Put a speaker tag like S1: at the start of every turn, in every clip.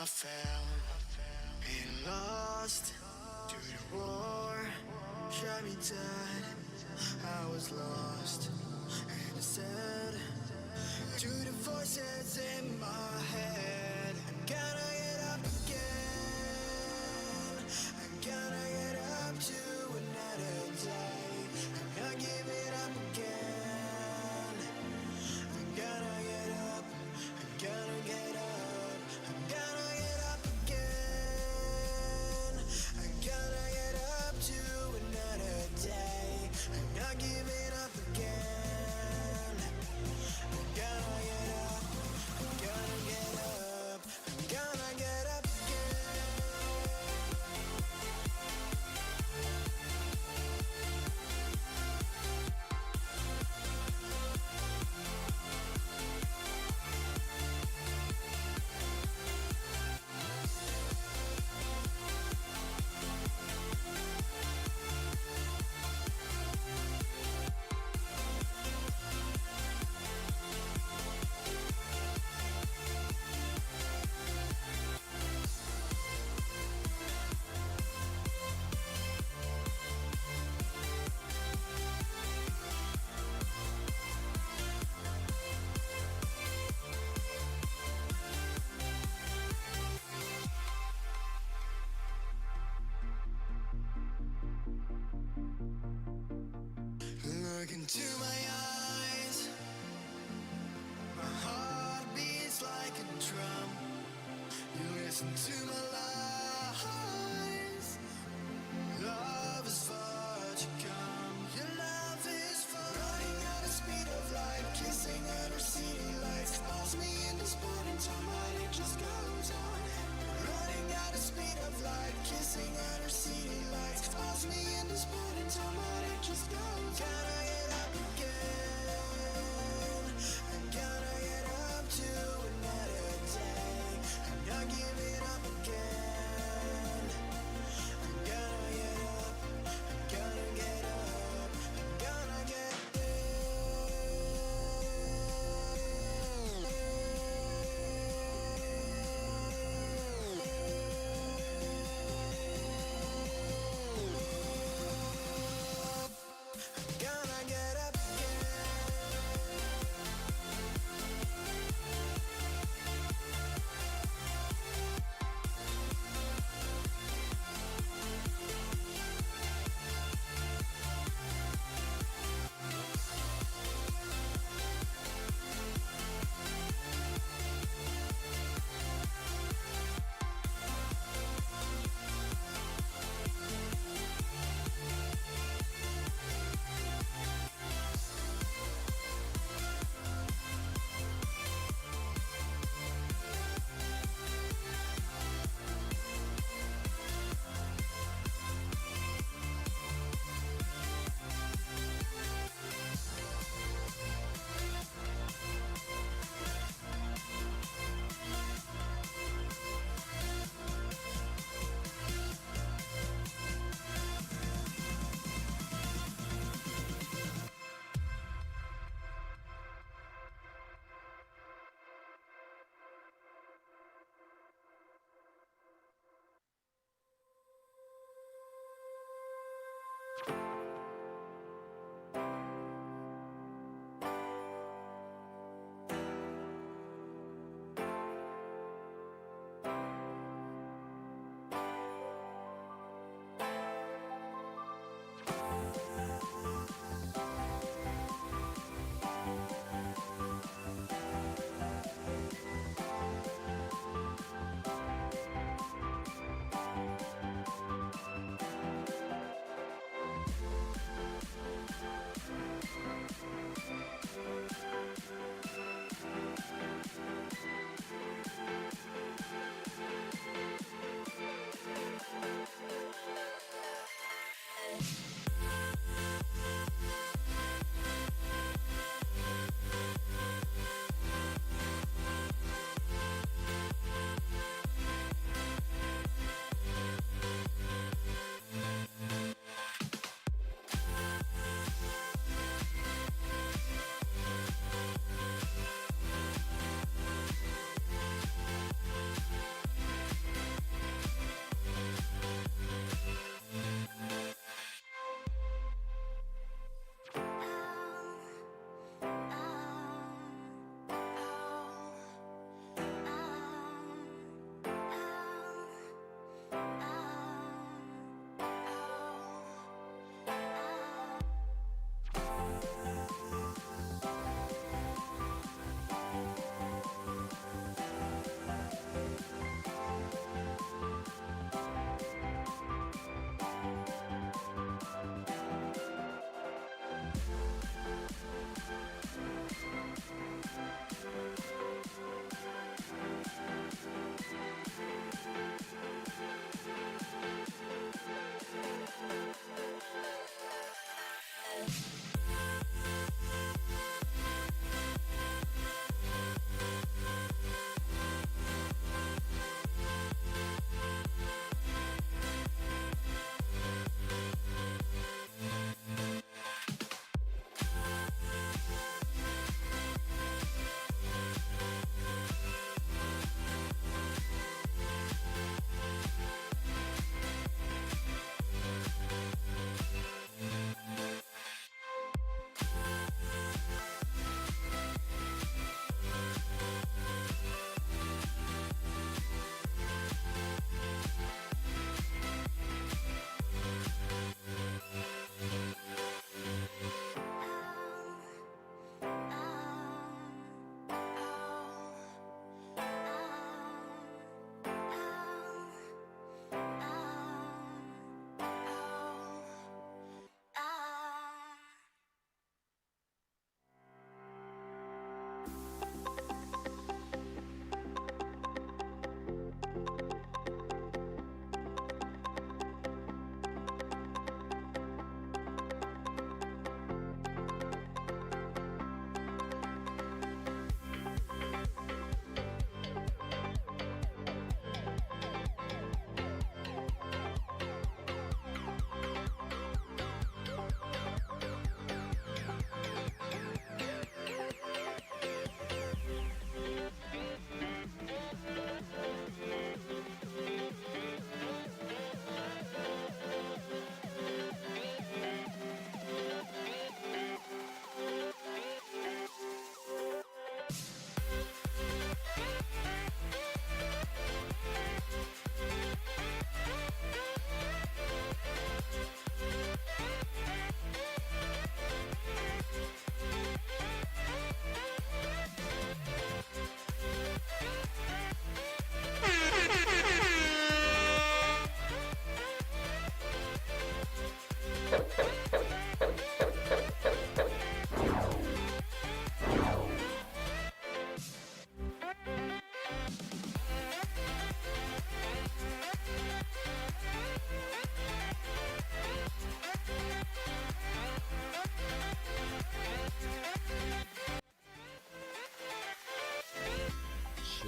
S1: I fell and lost to the war, shot me dead. I was lost and I said to the voices in my head, I'm gonna get up again. I'm gonna get up to another day. I'm not giving up again. I'm gonna get up. I'm gonna get up. I'm gonna get up again. I'm gonna get up to another day. I'm not giving up again. I'm gonna get up. I'm gonna get up. I'm gonna get up again. Look into my eyes. My heart beats like a drum. You listen to my lies. Love is far to come. Your love is far. Running at the speed of light, kissing under city lights. Calls me in this morning time, but it just goes on. Running at the speed of light, kissing under city lights. Calls me in this morning time, but it just goes on. Gotta get up again. I'm gonna get up to another day. I'm not giving up again.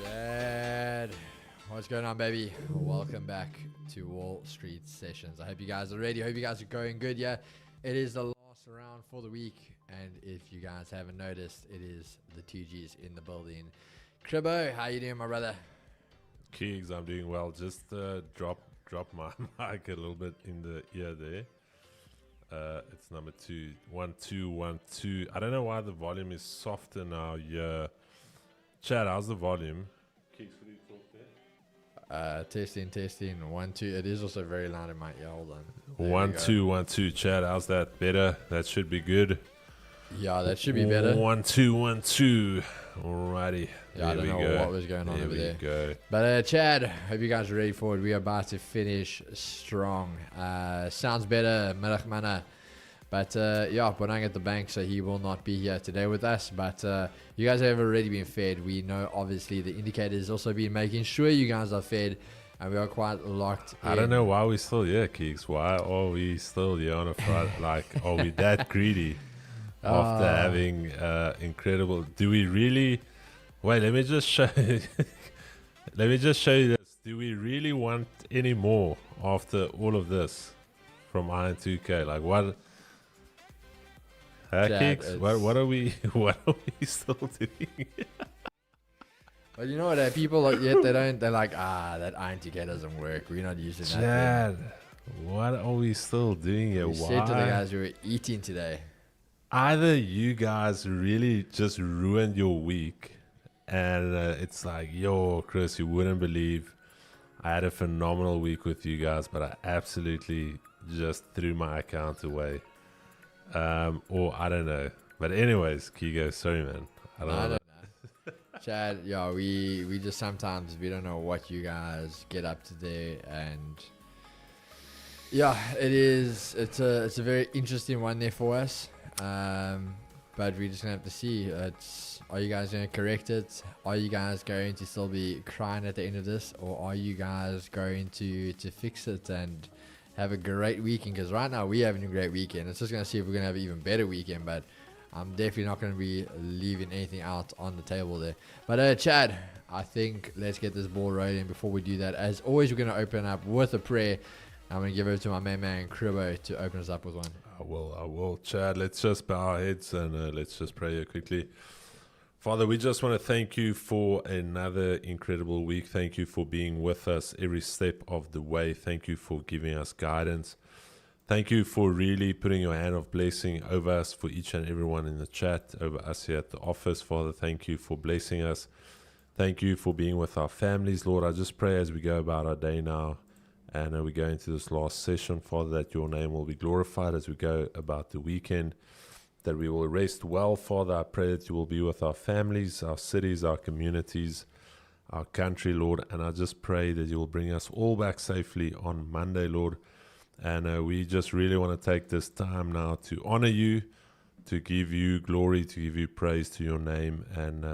S2: Chad, what's going on, baby? Welcome back to Wall Street Sessions. I hope you guys are ready. I hope you guys are going good. Yeah, it is the last round for the week, and if you guys haven't noticed, it is the 2Gs in the building. Cribbo, how you doing, my brother?
S3: Keegs, I'm doing well. Just drop my mic a little bit in the ear there. It's number 2. 1 2 1 2. I don't know why the volume is softer now. Yeah. Chad, how's the volume? Keegs, could you talk there?
S2: Testing. 1 2. It is also very loud in my ear. Hold on. There
S3: 1 2 1 2. Chad, how's that? Better? That should be good.
S2: Yeah, that should be better.
S3: 1 2 1 2. Alrighty.
S2: Yeah, I don't know what was going on over there.
S3: Go.
S2: But Chad, hope you guys are ready for it. We are about to finish strong. Sounds better, middag manne. But yeah, Bonang at the bank, so he will not be here today with us. But you guys have already been fed. We know, obviously, the indicators also been making sure you guys are fed. And we are quite locked in.
S3: I don't know why we're still here, Keeks. Why are we still here on a Friday? Like, are we that greedy after having incredible... Do we really... Wait, let me just show you. Let me just show you this. Do we really want any more after all of this from Iron 2K? Like, what... Keeks, what are we still doing?
S2: Well, you know what? People they're like, that INTK doesn't work. We're not using that.
S3: Chad, what are we still doing here?
S2: We said to the guys we were eating today.
S3: Either you guys really just ruined your week, and it's like, yo, Chris, you wouldn't believe I had a phenomenal week with you guys, but I absolutely just threw my account away. Or I don't know. But anyways, Kigo, sorry, man. I don't know.
S2: Chad, yeah, we just sometimes we don't know what you guys get up to there, and yeah, it's a very interesting one there for us. But we're just gonna have to see. Are you guys gonna correct it? Are you guys going to still be crying at the end of this, or are you guys going to fix it and have a great weekend? Because right now we're having a great weekend. It's just gonna see if we're gonna have an even better weekend, but I'm definitely not going to be leaving anything out on the table there. But Chad, I think let's get this ball rolling. Before we do that, as always, we're going to open up with a prayer. I'm going to give it to my main man, Cribbo, to open us up with one.
S3: I will. Chad, let's just bow our heads and let's just pray here quickly. Father, we just want to thank you for another incredible week. Thank you for being with us every step of the way. Thank you for giving us guidance. Thank you for really putting your hand of blessing over us, for each and everyone in the chat, over us here at the office. Father, thank you for blessing us. Thank you for being with our families, Lord. I just pray as we go about our day now and we go into this last session, Father, that your name will be glorified as we go about the weekend, that we will rest well, Father. I pray that you will be with our families, our cities, our communities, our country, Lord. And I just pray that you will bring us all back safely on Monday, Lord. And we just really want to take this time now to honor you, to give you glory, to give you praise to your name. And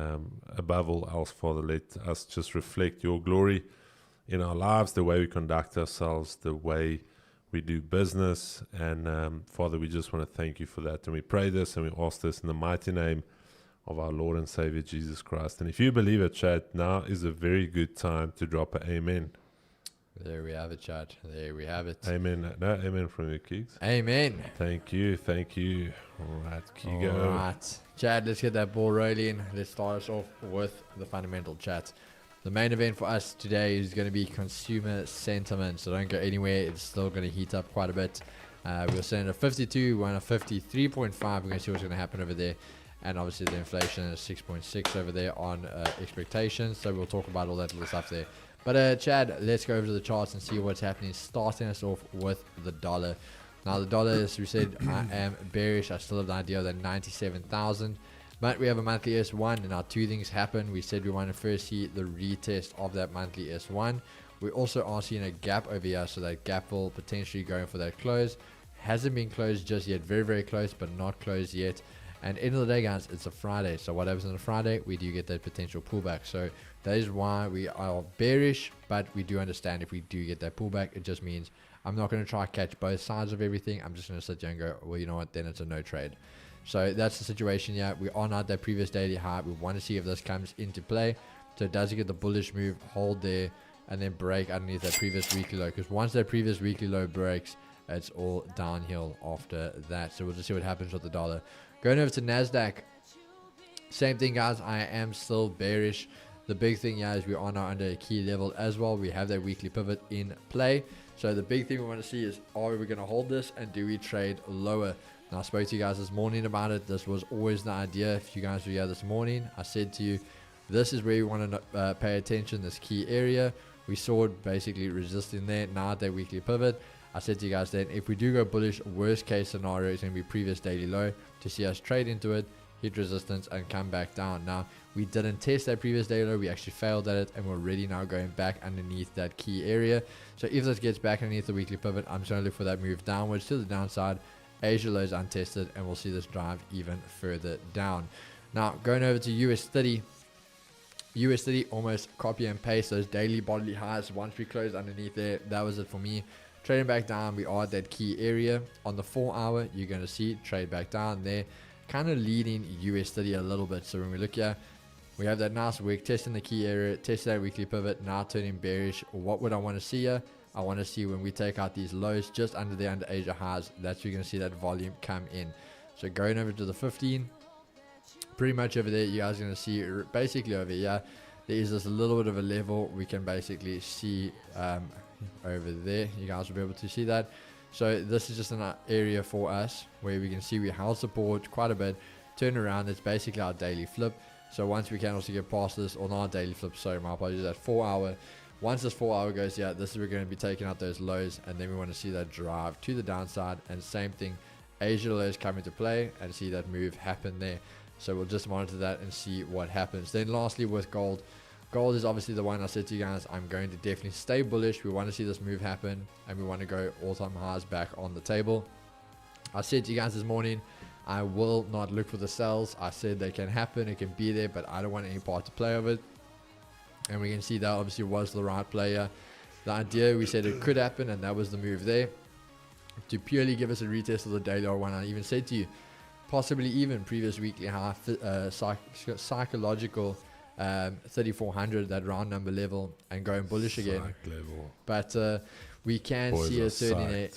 S3: above all else, Father, let us just reflect your glory in our lives, the way we conduct ourselves, the way we do business. And Father, we just want to thank you for that. And we pray this and we ask this in the mighty name of our Lord and Savior, Jesus Christ. And if you believe it, Chad, now is a very good time to drop an amen.
S2: There we have it, Chad. There we have it.
S3: Amen. No, amen from you, Keeks.
S2: Amen.
S3: Thank you. All right, Kigo.
S2: All right. Chad, let's get that ball rolling. Let's start us off with the fundamental chat. The main event for us today is going to be consumer sentiment. So don't go anywhere. It's still going to heat up quite a bit. We're sitting at 52. We're on a 53.5. We're going to see what's going to happen over there. And obviously the inflation is 6.6 over there on expectations. So we'll talk about all that little stuff there. But Chad, let's go over to the charts and see what's happening. Starting us off with the dollar. Now the dollar, as we said, I am bearish. I still have the idea of that 97,000. But we have a monthly S1, and now two things happen. We said we want to first see the retest of that monthly S1. We also are seeing a gap over here, so that gap will potentially go in for that close. Hasn't been closed just yet. Very, very close, but not closed yet. And end of the day, guys, it's a Friday. So what happens on a Friday? We do get that potential pullback. So that is why we are bearish, but we do understand if we do get that pullback, it just means I'm not going to try to catch both sides of everything. I'm just going to sit here and go, well, you know what, then it's a no trade. So that's the situation here. We are not that previous daily high. We want to see if this comes into play. So it doesn't get the bullish move, hold there, and then break underneath that previous weekly low. Because once that previous weekly low breaks, it's all downhill after that. So we'll just see what happens with the dollar. Going over to NASDAQ. Same thing, guys. I am still bearish. The big thing here is we are now under a key level as well. We have that weekly pivot in play. So the big thing we want to see is, are we going to hold this and do we trade lower? Now, I spoke to you guys this morning about it. This was always the idea. If you guys were here this morning, I said to you, this is where you want to pay attention, this key area. We saw it basically resisting there. Now at that weekly pivot, I said to you guys then, if we do go bullish, worst case scenario is going to be previous daily low to see us trade into it, hit resistance, and come back down. Now, we didn't test that previous day low. We actually failed at it, and we're already now going back underneath that key area. So if this gets back underneath the weekly pivot, I'm just going to look for that move downwards to the downside. Asia low is untested, and we'll see this drive even further down. Now, going over to US30. US30 almost copy and paste those daily bodily highs. Once we close underneath there, that was it for me. Trading back down, we are at that key area. On the 4 hour, you're going to see trade back down there, kind of leading US30 a little bit. So when we look here, we have that nice wick, testing the key area, test that weekly pivot, now turning bearish. What would I want to see here? I want to see when we take out these lows just under the under Asia highs, that's where you're going to see that volume come in. So going over to the 15, pretty much over there, you guys are going to see basically over here, there is this little bit of a level we can basically see over there. You guys will be able to see that. So this is just an area for us where we can see we held support quite a bit, turn around. It's basically our daily flip. So once we can also get past this, or not daily flip, sorry, my apologies, that 4 hour. Once this 4 hour goes, yeah, this is where we're going to be taking out those lows, and then we want to see that drive to the downside. And same thing, Asia lows come into play and see that move happen there. So we'll just monitor that and see what happens. Then lastly, with gold. Gold is obviously the one I said to you guys, I'm going to definitely stay bullish. We want to see this move happen, and we want to go all-time highs back on the table. I said to you guys this morning, I will not look for the sells. I said they can happen, it can be there, but I don't want any part to play of it. And we can see that obviously was the right player. The idea, we said it could happen, and that was the move there. To purely give us a retest of the daily R1, I even said to you, possibly even previous weekly high, psychological 3400, that round number level, and going bullish again. But we can see it turning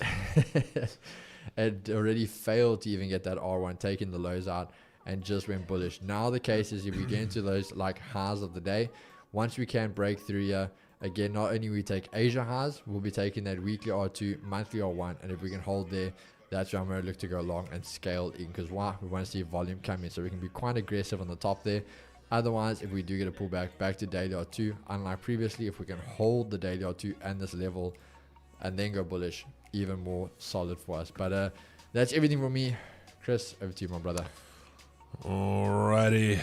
S2: it already failed to even get that R1, taking the lows out, and just went bullish. Now the case is, if we get into those like highs of the day, once we can break through here, again, not only we take Asia highs, we'll be taking that weekly R2, monthly R1, and if we can hold there, that's where I'm going to look to go long and scale in. Because why? We want to see volume come in, so we can be quite aggressive on the top there. Otherwise, if we do get a pullback back to daily R2, unlike previously, if we can hold the daily R2 and this level and then go bullish, even more solid for us. But that's everything from me. Chris, over to you, my brother.
S3: Alrighty,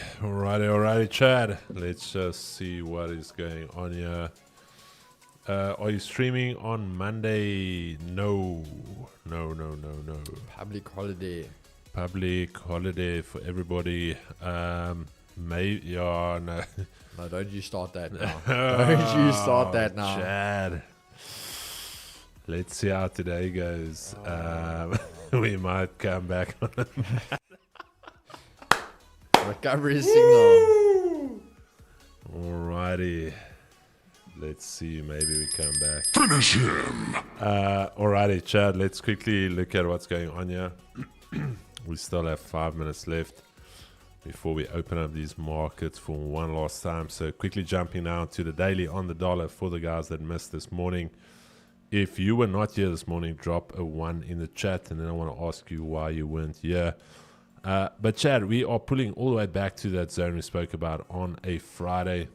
S3: Chad. Let's just see what is going on here. Are you streaming on Monday? No.
S2: Public holiday.
S3: Public holiday for everybody. Maybe, yeah, no.
S2: No, don't you start that now. Don't you start that now.
S3: Chad. Let's see how today goes. We might come back on it.
S2: Recovery signal.
S3: Alrighty. Let's see. Maybe we come back.
S1: Finish him.
S3: Alrighty, Chad. Let's quickly look at what's going on here. We still have 5 minutes left before we open up these markets for one last time. So quickly jumping now to the daily on the dollar for the guys that missed this morning. If you were not here this morning, drop a 1 in the chat, and then I want to ask you why you weren't here. But Chad, we are pulling all the way back to that zone we spoke about on a Friday.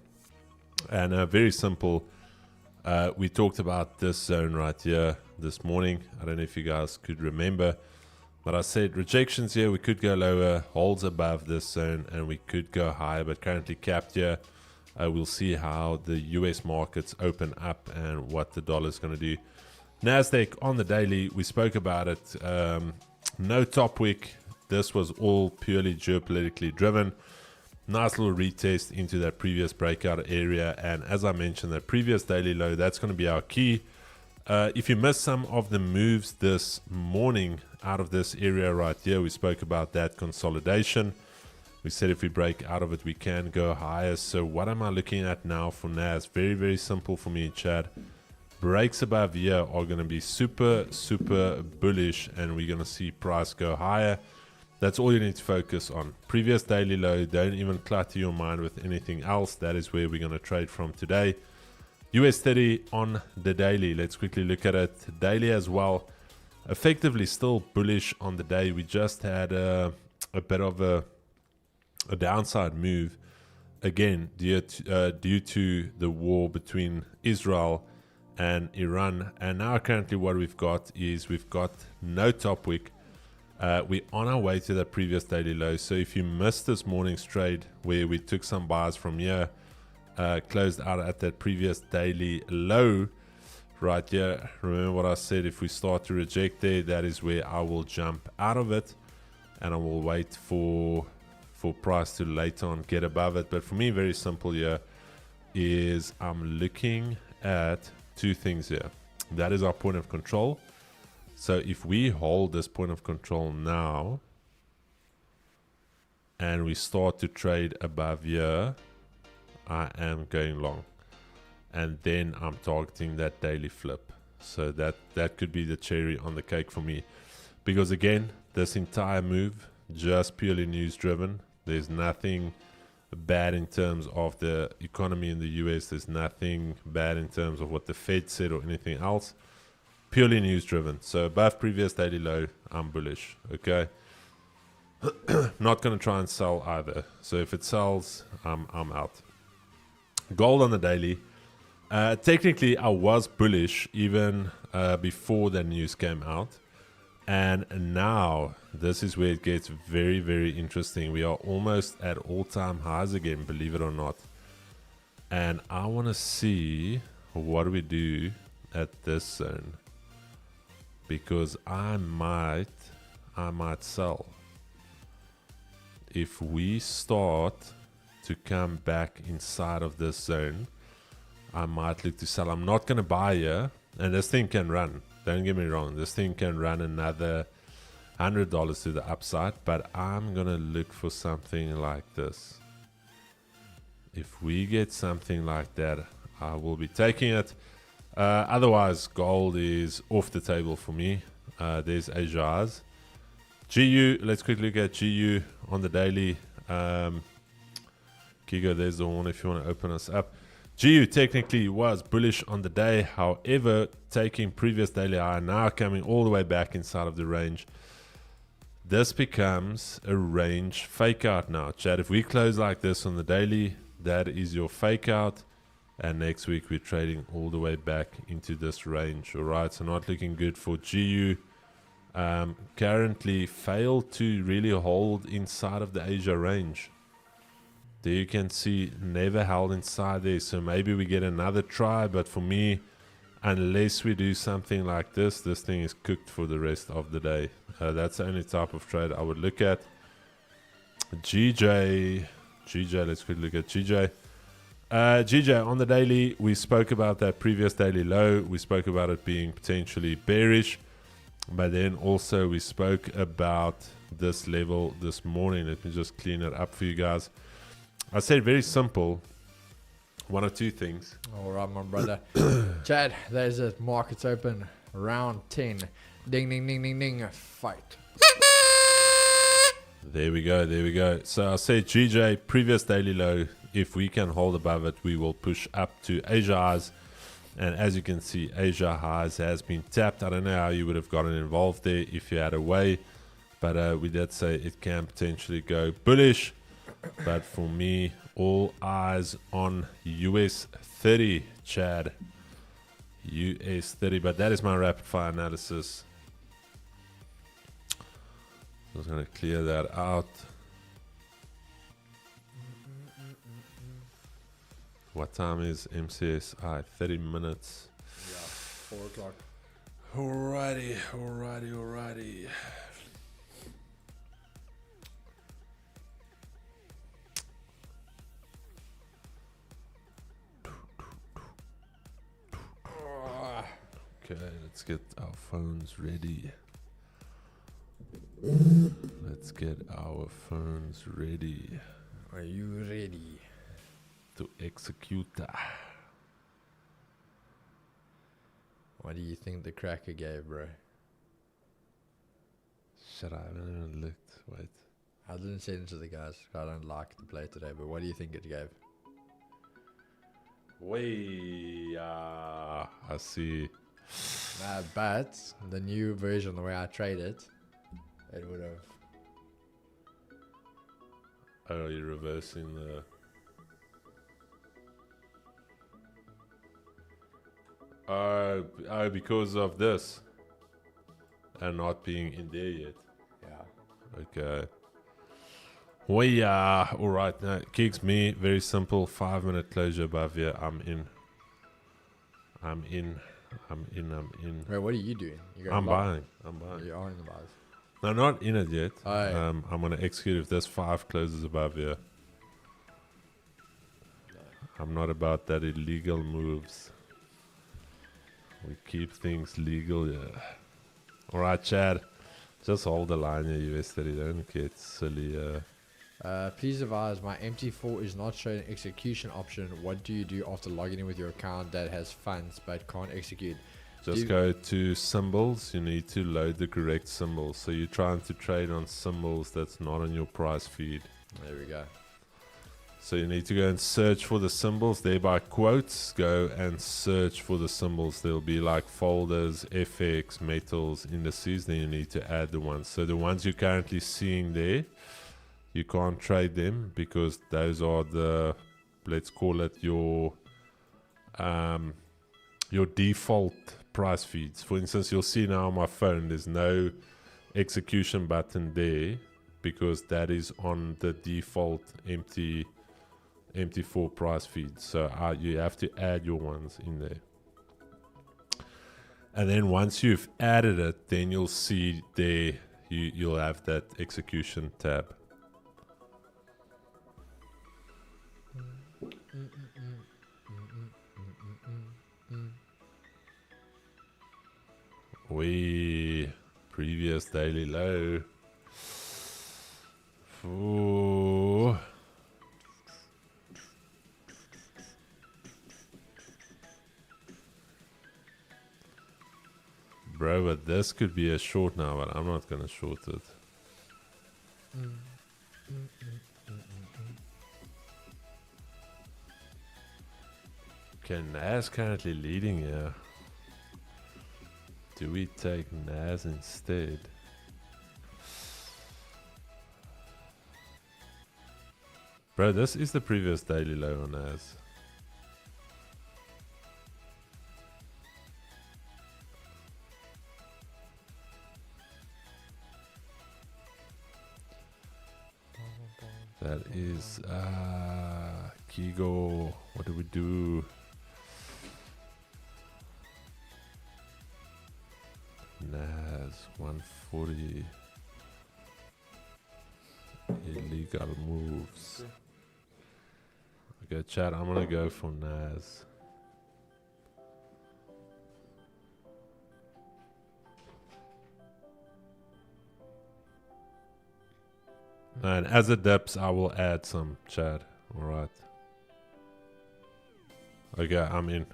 S3: And very simple, we talked about this zone right here this morning. I don't know if you guys could remember, but I said rejections here, we could go lower, holds above this zone, and we could go higher, but currently capped here. We'll see how the US markets open up and what the dollar is going to do. NASDAQ on the daily, we spoke about it. No top wick. This was all purely geopolitically driven. Nice little retest into that previous breakout area. And as I mentioned, that previous daily low, that's going to be our key. If you missed some of the moves this morning out of this area right here, we spoke about that consolidation. We said if we break out of it, we can go higher. So what am I looking at now for NAS? Very, very simple for me, Chad. Breaks above here are going to be super, super bullish, and we're going to see price go higher. That's all you need to focus on. Previous daily low, don't even clutter your mind with anything else. That is where we're going to trade from today. US 30 on the daily. Let's quickly look at it. Daily as well. Effectively still bullish on the day. We just had a bit of a downside move again due to the war between Israel and Iran. And now currently what we've got is we've got no top wick. We're on our way to that previous daily low. So if you missed this morning's trade where we took some buys from here, closed out at that previous daily low right here, remember what I said, if we start to reject there, that is where I will jump out of it, and I will wait for price to later on get above it. But for me, very simple here is I'm looking at two things here. That is our point of control. So if we hold this point of control now and we start to trade above here, I am going long, and then I'm targeting that daily flip. So that could be the cherry on the cake for me, because again, this entire move just purely news driven. There's nothing bad in terms of the economy in the US. There's nothing bad in terms of what the Fed said or anything else. Purely news driven. So above previous daily low, I'm bullish. Okay. Not going to try and sell either. So if it sells, I'm out. Gold on the daily. Technically, I was bullish even before the news came out. And now, this is where it gets very, very interesting. We are almost at all-time highs again, believe it or not. And I want to see what we do at this zone, because I might sell. If we start to come back inside of this zone, I might look to sell. I'm not going to buy here, and this thing can run. Don't get me wrong, this thing can run another $100 to the upside, but I'm going to look for something like this. If we get something like that, I will be taking it. Otherwise, gold is off the table for me. There's Asia's. GU, let's quickly look at GU on the daily. Kigo, there's the one if you want to open us up. GU technically was bullish on the day, however, taking previous daily high, now coming all the way back inside of the range. This becomes a range fake out now, Chad. If we close like this on the daily, that is your fake out, and next week we're trading all the way back into this range. All right, so not looking good for GU. Currently failed to really hold inside of the Asia range. There you can see never held inside there, so maybe we get another try, but for me, unless we do something like this, this thing is cooked for the rest of the day. That's the only type of trade I would look at. GJ, let's quickly look at GJ. GJ on the daily, we spoke about that previous daily low. We spoke about it being potentially bearish, but then also we spoke about this level this morning. Let me just clean it up for you guys. I said very simple, one or two things.
S2: All right, my brother. Chad, there's it. Markets open. Round 10. Ding, ding, ding, ding, ding. Fight.
S3: There we go. There we go. So I said GJ, previous daily low. If we can hold above it, we will push up to Asia highs. And as you can see, Asia highs has been tapped. I don't know how you would have gotten involved there if you had a way. But we did say it can potentially go bullish. But for me, all eyes on US 30, Chad. US 30. But that is my rapid fire analysis. I'm just going to clear that out. What time is MCSI? 30 minutes.
S2: Yeah, 4 o'clock.
S3: Alrighty. Okay, let's get our phones ready. Let's get our phones ready
S2: Are you ready?
S3: to execute.
S2: What do you think the cracker gave, bro?
S3: Shit, I haven't even looked. Wait.
S2: I didn't send it to the guys. I don't like the play today, but what do you think it gave?
S3: I see.
S2: But the new version, the way I trade it, it would have.
S3: Oh, you're reversing the. Oh, because of this. And not being in there yet.
S2: Yeah.
S3: Okay. Alright, now kicks me. Very simple. 5-minute closure above here. I'm in.
S2: Wait, what are you doing? You
S3: I'm
S2: long?
S3: buying.
S2: You are in the buys.
S3: No, not in it yet.
S2: Oh, yeah.
S3: I'm going to execute if this 5 closes above here. I'm not about that illegal moves. We keep things legal, yeah. Alright, Chad. Just hold the line here, US30. Don't get silly.
S2: Please advise, my MT4 is not showing an execution option. What do you do after logging in with your account that has funds but can't execute?
S3: Just go to symbols. You need to load the correct symbols. So you're trying to trade on symbols that's not on your price feed.
S2: There we go.
S3: So you need to go and search for the symbols. There by quotes, go and search for the symbols. There'll be like folders, FX, metals, indices. Then you need to add the ones. So the ones you're currently seeing there, you can't trade them because those are the, let's call it your default price feeds. For instance, you'll see now on my phone, there's no execution button there because that is on the default MT4 price feed. So you have to add your ones in there. And then once you've added it, then you'll see there, you'll have that execution tab. Previous daily low. Ooh. Bro, but this could be a short now, but I'm not gonna short it. Okay, NAS currently leading here. Do we take NAS instead? Bro, this is the previous daily low on NAS. That is Kigo. What do we do? NAS 140. Illegal moves. Okay, chat, I'm gonna go for NAS. And as it dips, I will add some, chat. Alright. Okay, I'm in.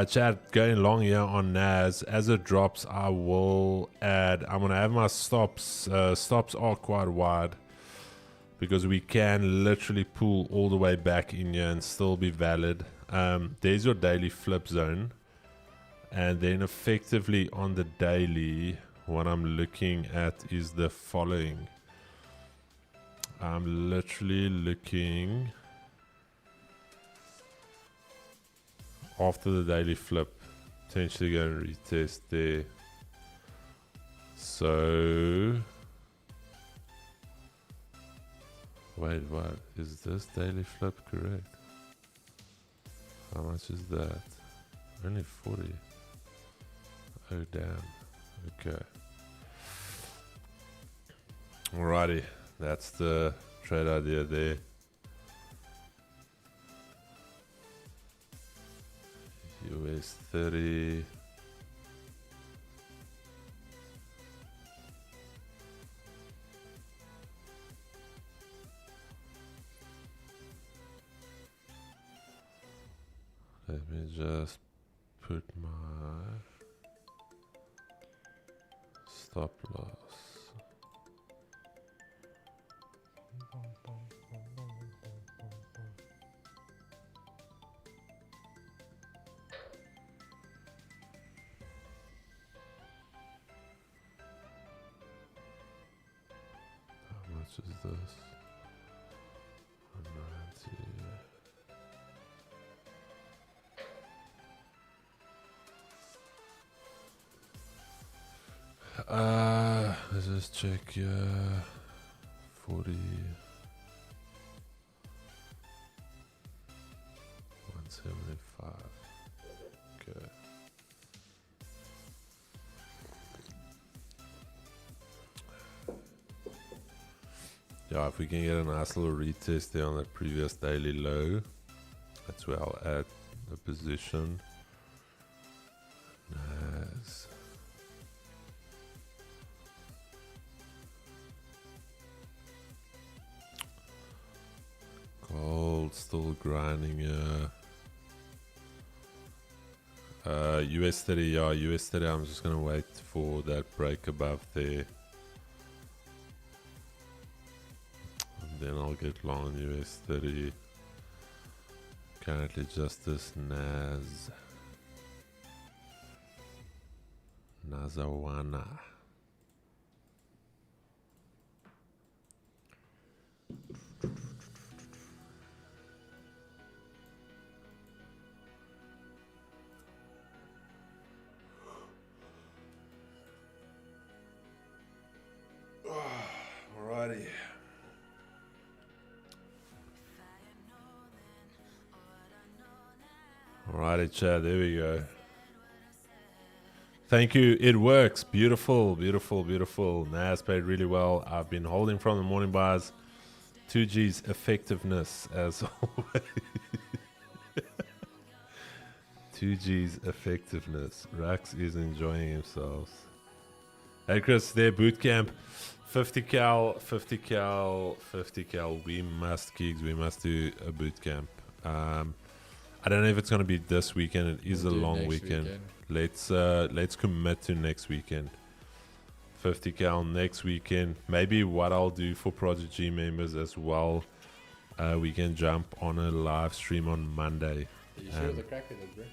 S3: Chat, going long here on NAS. As it drops, I will add. I'm gonna have my stops. Stops are quite wide because we can literally pull all the way back in here and still be valid. There's your daily flip zone, and then effectively on the daily, what I'm looking at is the following. I'm literally looking after the daily flip, potentially going to retest there. So, wait, what? Is this daily flip correct? How much is that? Only 40. Oh, damn. Okay. Alrighty. That's the trade idea there. US 30. Let me just put my stop loss. How much is this? 190. Let's just check here. 40. 175. Okay. Yeah, if we can get a nice little retest there on that previous daily low, that's where I'll add the position. Nice. Gold still grinding here. US 30, yeah, US 30. I'm just gonna wait for that break above there. And then I'll get long on US 30. Currently just this Nazawana. Alrighty. Alrighty, Chad, there we go. Thank you. It works. Beautiful, beautiful, beautiful. Nas paid really well. I've been holding from the morning bars. 2G's effectiveness as always. 2G's effectiveness. Rax is enjoying himself. Hey Chris, there boot camp. 50 cal, 50 cal, 50 cal. We must, Keegs, we must do a boot camp. I don't know if it's going to be this weekend. It is a long weekend. Let's commit to next weekend. 50 cal next weekend. Maybe what I'll do for Project G members as well. We can jump on a live stream on Monday.
S2: Are you sure the cracker did, bro?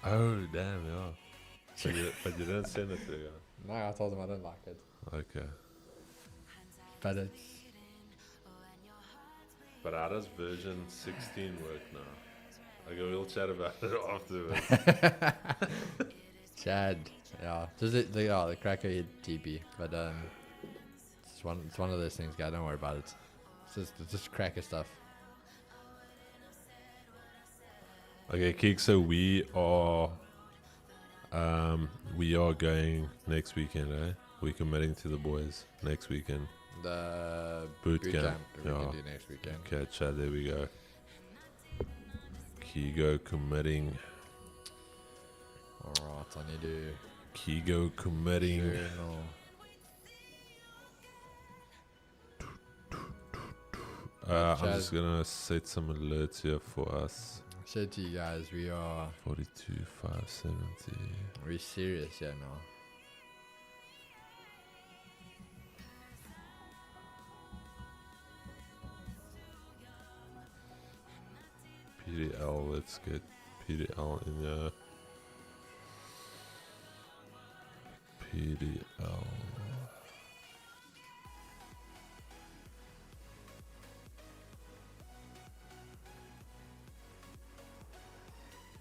S3: Oh damn, yeah. But you didn't send it to her.
S2: No, I told him I didn't like it.
S3: Okay.
S2: But it's
S3: But how does version 16 work now? Okay, we'll chat about it afterwards.
S2: Chad. Yeah. Just the cracker hit TP. But it's one of those things, guy. Don't worry about it. It's just cracker stuff.
S3: Okay, Keek, so we are going next weekend, eh? We're committing to the boys next weekend.
S2: The
S3: Boot camp.
S2: we
S3: Yeah.
S2: can do next weekend.
S3: Okay, Chad, there we go. Kigo committing.
S2: Alright, I need to
S3: Kigo committing.
S2: journal.
S3: I'm
S2: Chad.
S3: just gonna set some alerts here for us.
S2: I said to you guys, we're
S3: 42,570.
S2: serious yeah now.
S3: PDL, let's get PDL in there. PDL.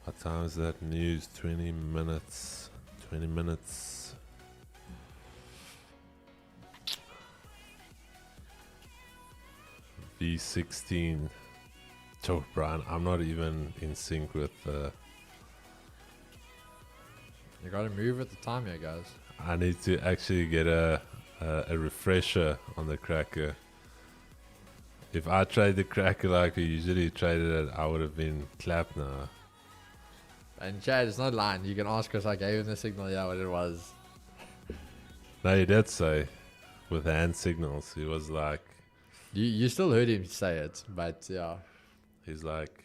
S3: What time is that news? 20 minutes. 20 minutes. V16. So, Brian, I'm not even in sync with.
S2: You gotta move at the time here, guys.
S3: I need to actually get a refresher on the cracker. If I trade the cracker like we usually traded it, I would have been clapped now.
S2: And Chad, it's not lying. You can ask us. I gave him the signal. Yeah, what it was.
S3: No, you did say. with hand signals. He was like,
S2: You still heard him say it, but yeah.
S3: he's like,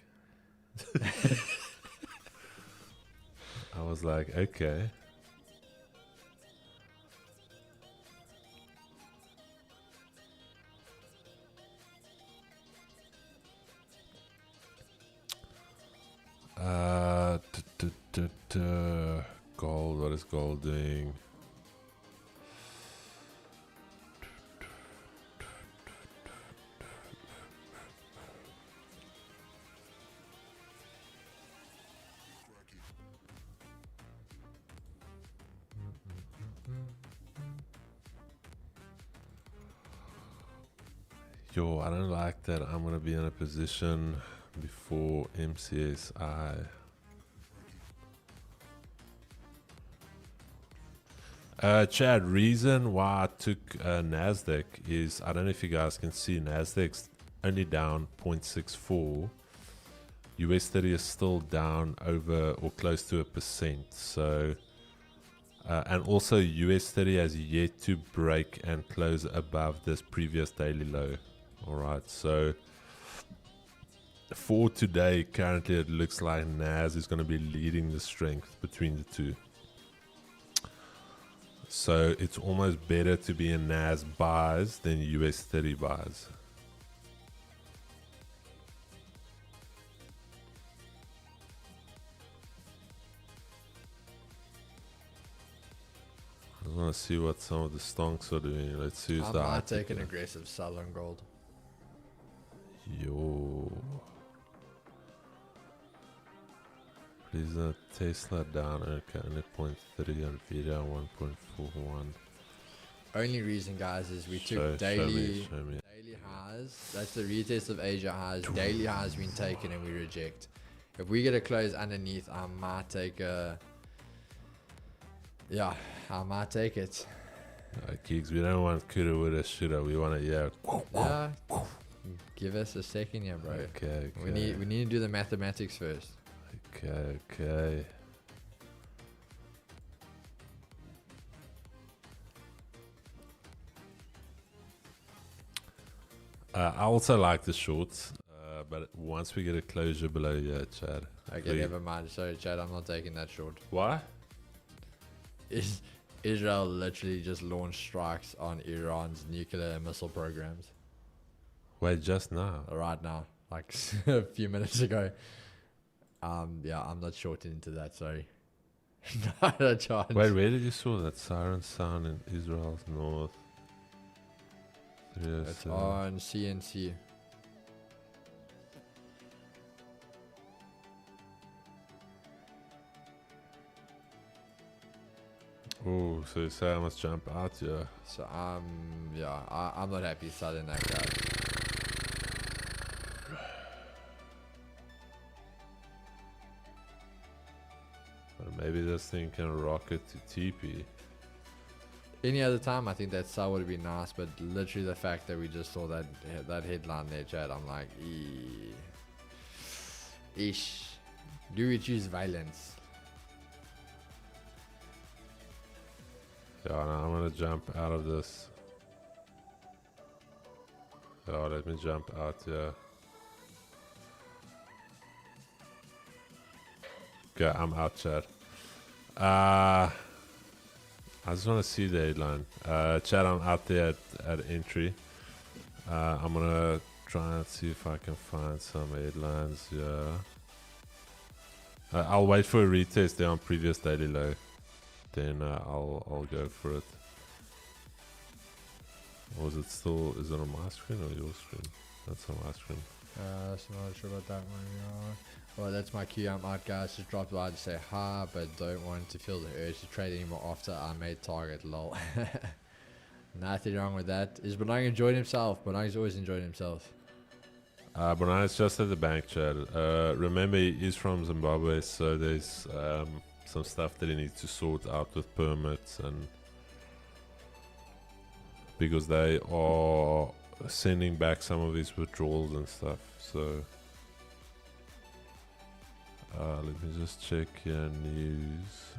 S3: I was like, okay. Gold, what is gold doing? Yo, I don't like that I'm gonna be in a position before MCSI. Chad, reason why I took NASDAQ is, I don't know if you guys can see, NASDAQ's only down 0.64. US 30 is still down over or close to 1%. So, and also US 30 has yet to break and close above this previous daily low. Alright, so for today, currently it looks like NAS is going to be leading the strength between the two. So it's almost better to be in NAS buys than US 30 buys. I want to see what some of the stonks are doing. Let's see who's
S2: I
S3: the
S2: might take
S3: high
S2: an
S3: ticker.
S2: aggressive sell on gold.
S3: Yo. Please Tesla down. Okay, only 0.30 on Nvidia 1.41.
S2: Only reason, guys, is we took
S3: Show me,
S2: daily
S3: show me.
S2: highs. That's the retest of Asia highs. Daily highs been taken and we reject. If we get a close underneath, I might take a. Yeah, I might take it.
S3: Gigs, we don't want coulda, woulda, shoulda. We want to, yeah.
S2: Yeah, give us a second here, bro.
S3: Okay,
S2: We need to do the mathematics first.
S3: Okay. I also like the shorts, but once we get a closure below here, Chad.
S2: Okay, never mind. Sorry, Chad, I'm not taking that short.
S3: Why?
S2: Israel literally just launched strikes on Iran's nuclear and missile programs
S3: Wait, just now?
S2: right now, like a few minutes ago. Yeah, I'm not shorting into that. Sorry. Not a chance.
S3: Wait, where did you saw that siren sound in Israel's north?
S2: It's on CNC.
S3: Oh, so you say I must jump out, yeah.
S2: So yeah, I'm not happy selling that guy.
S3: But maybe this thing can rocket to TP.
S2: Any other time, I think that sell would have been nice, but literally the fact that we just saw that headline there, Chad, I'm like, ish. Do we choose violence?
S3: Yeah, no, I'm gonna jump out of this. Yeah, let me jump out, yeah. Okay, I'm out, Chad. I just want to see the headline. Chad, I'm out there at entry. I'm gonna try and see if I can find some headlines, yeah. I'll wait for a retest there on previous daily low. Then I'll go for it. Or is it still, is it on my screen or your screen? That's on my screen.
S2: So not sure about that one. Yeah. Well, that's my cue. I'm out, guys. Just dropped by to say hi, but don't want to feel the urge to trade anymore after I made target. Lol. Nothing wrong with that. Is Benang enjoyed himself? Benang's always enjoyed himself.
S3: But it's just at the bank, Chad. Remember, he's from Zimbabwe, so there's some stuff that he needs to sort out with permits, and because they are sending back some of his withdrawals and stuff. So let me just check your news.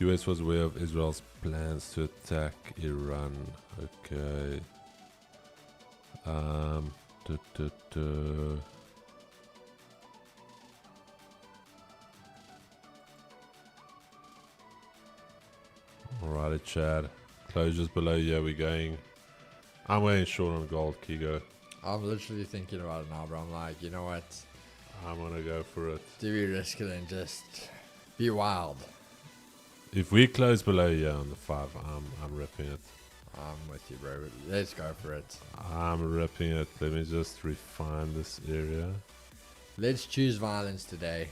S3: US was aware of Israel's plans to attack Iran. Okay. Duh, duh, duh. Alrighty, Chad. Closures below. Yeah, we're going. I'm going short on gold, Kigo.
S2: I'm literally thinking about it now, bro. I'm like, you know what?
S3: I'm gonna go for it.
S2: Do we risk it and just be wild?
S3: If we close below on the 5, I'm ripping it.
S2: I'm with you, bro. Let's go for it.
S3: I'm ripping it. Let me just refine this area.
S2: Let's choose violence today.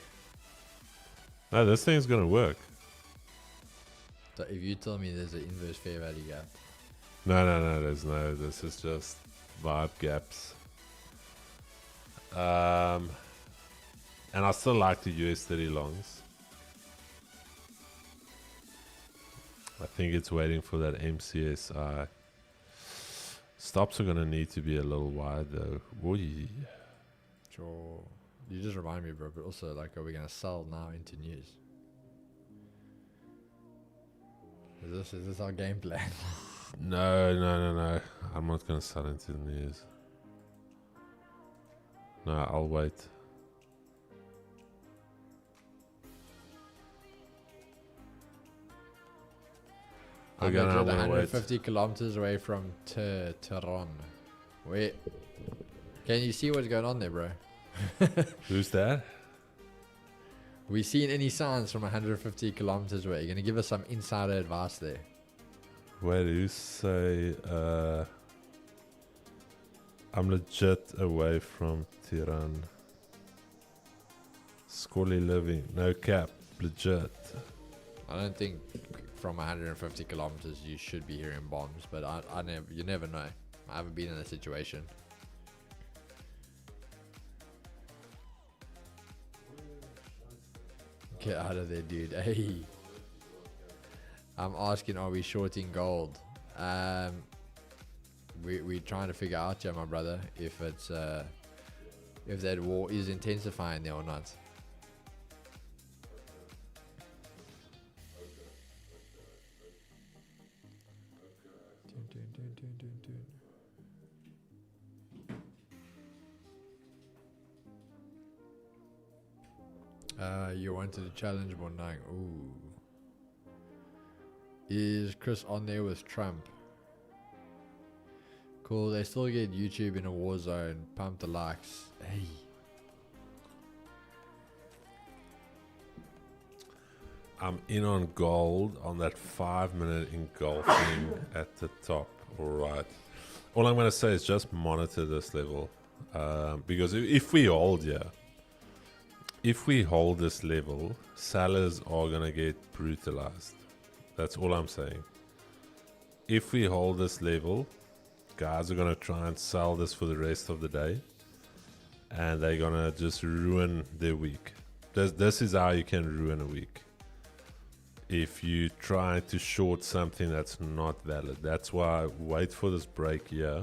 S3: No, this thing's gonna work.
S2: So if you tell me there's an inverse fair value gap,
S3: No, there's no. This is just vibe gaps. And I still like the US 30 longs. I think it's waiting for that MCSI. Stops are gonna need to be a little wide though. Oy.
S2: sure. You just remind me, bro. But also, like, are we gonna sell now into news? Is this our game plan?
S3: No. I'm not gonna sell into the news. No, I'll wait.
S2: I'm
S3: Okay, now I'm gonna
S2: 150 kilometers away from Tehran. Wait, can you see what's going on there, bro?
S3: Who's that?
S2: We seen any signs from 150 kilometers away? You're gonna give us some insider advice there.
S3: Wait, you say I'm legit away from Tehran. Squally living, no cap, legit.
S2: I don't think from 150 kilometers you should be hearing bombs, but you never know. I haven't been in a situation. Get out of there, dude. Hey, I'm asking, are we shorting gold? We're trying to figure out, yeah, my brother, if it's if that war is intensifying there or not. You wanted to challenge Bonang. Ooh. Is Chris on there with Trump? Cool, they still get YouTube in a war zone. Pump the likes. Hey.
S3: I'm in on gold on that 5-minute engulfing at the top. Alright. All I'm going to say is just monitor this level. Because if we hold here, if we hold this level, sellers are going to get brutalized. That's all I'm saying. If we hold this level, guys are going to try and sell this for the rest of the day. And they're going to just ruin their week. This is how you can ruin a week. If you try to short something that's not valid. That's why wait for this break here.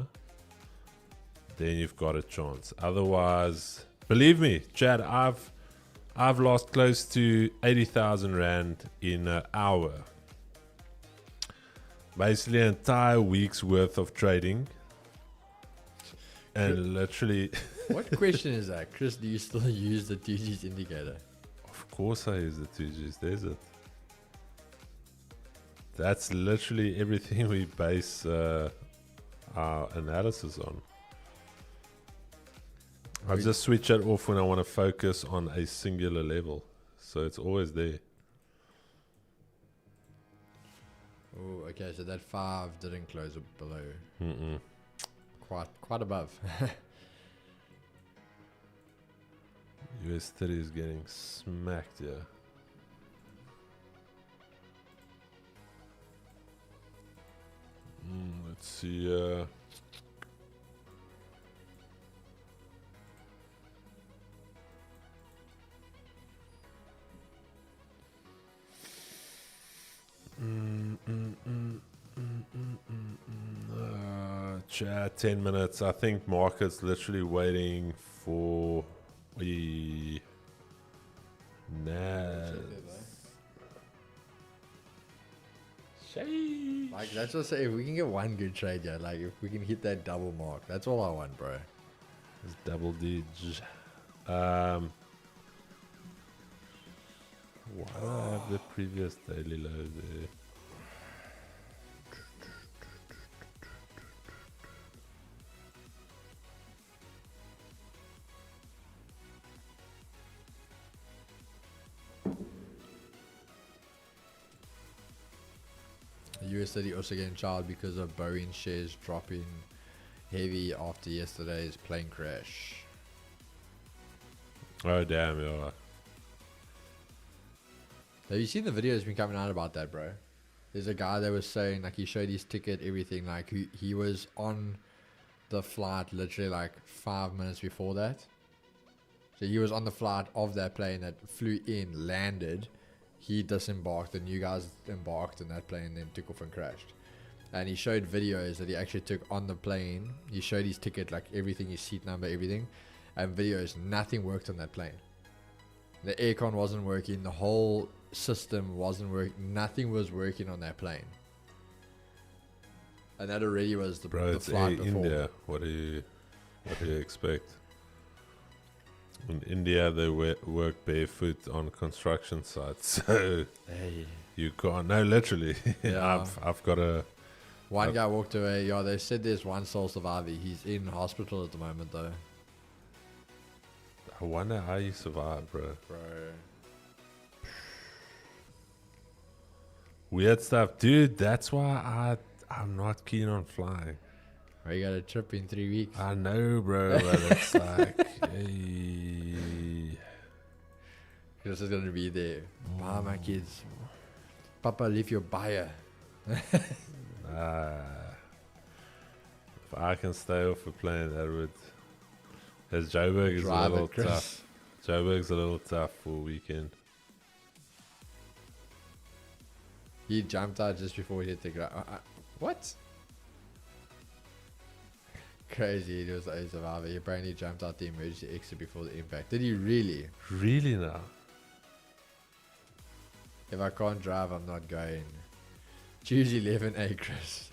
S3: Then you've got a chance. Otherwise, believe me, Chad, I've lost close to 80,000 Rand in an hour. Basically an entire week's worth of trading. And literally...
S2: What question is that? Chris, do you still use the 2G's indicator?
S3: Of course I use the 2G's. There's it. That's literally everything we base our analysis on. I just switch it off when I want to focus on a singular level. So it's always there.
S2: Oh, okay, so that 5 didn't close below.
S3: Mm-mm.
S2: Quite above.
S3: US 30 is getting smacked, yeah. Let's see. Chat 10 minutes. I think market's literally waiting for the
S2: Like, that's just if we can get one good trade, yeah. Like, if we can hit that double mark, that's all I want, bro.
S3: It's double digit. Why do I have the previous daily low there?
S2: The US 30 also getting charged because of Boeing shares dropping heavy after yesterday's plane crash.
S3: Oh damn, yeah.
S2: Have you seen the videos been coming out about that, bro? There's a guy that was saying, like, he showed his ticket, everything. Like, he was on the flight literally like 5 minutes before that. So he was on the flight of that plane that flew in, landed. He disembarked, the new guys embarked in that plane, then took off and crashed. And he showed videos that he actually took on the plane. He showed his ticket, like everything, his seat number, everything. And videos, nothing worked on that plane. The aircon wasn't working, the whole system wasn't working, nothing was working on that plane. And that already was the,
S3: Bro,
S2: the
S3: it's
S2: flight before.
S3: India. What do you expect? In India, they work barefoot on construction sites, so
S2: Hey.
S3: you can't. No, literally.
S2: Yeah.
S3: I've got a.
S2: One guy walked away. Yeah, they said there's one sole survivor. He's in hospital at the moment, though.
S3: I wonder how you survive, bro.
S2: Bro.
S3: Weird stuff, dude. That's why I'm not keen on flying.
S2: Bro, you got a trip in 3 weeks.
S3: I know, bro, but it's like, hey.
S2: Chris is going to be there. Bye, my kids. Papa, leave your buyer.
S3: If I can stay off a plane, that would. As Joburg is a
S2: Drive
S3: little
S2: it, Chris.
S3: tough. Joburg's a little tough for a weekend.
S2: He jumped out just before he hit the ground. What? Crazy. He was a survivor. He apparently jumped out the emergency exit before the impact. Did he really?
S3: Really now?
S2: If I can't drive, I'm not going. Choose 11A, Chris.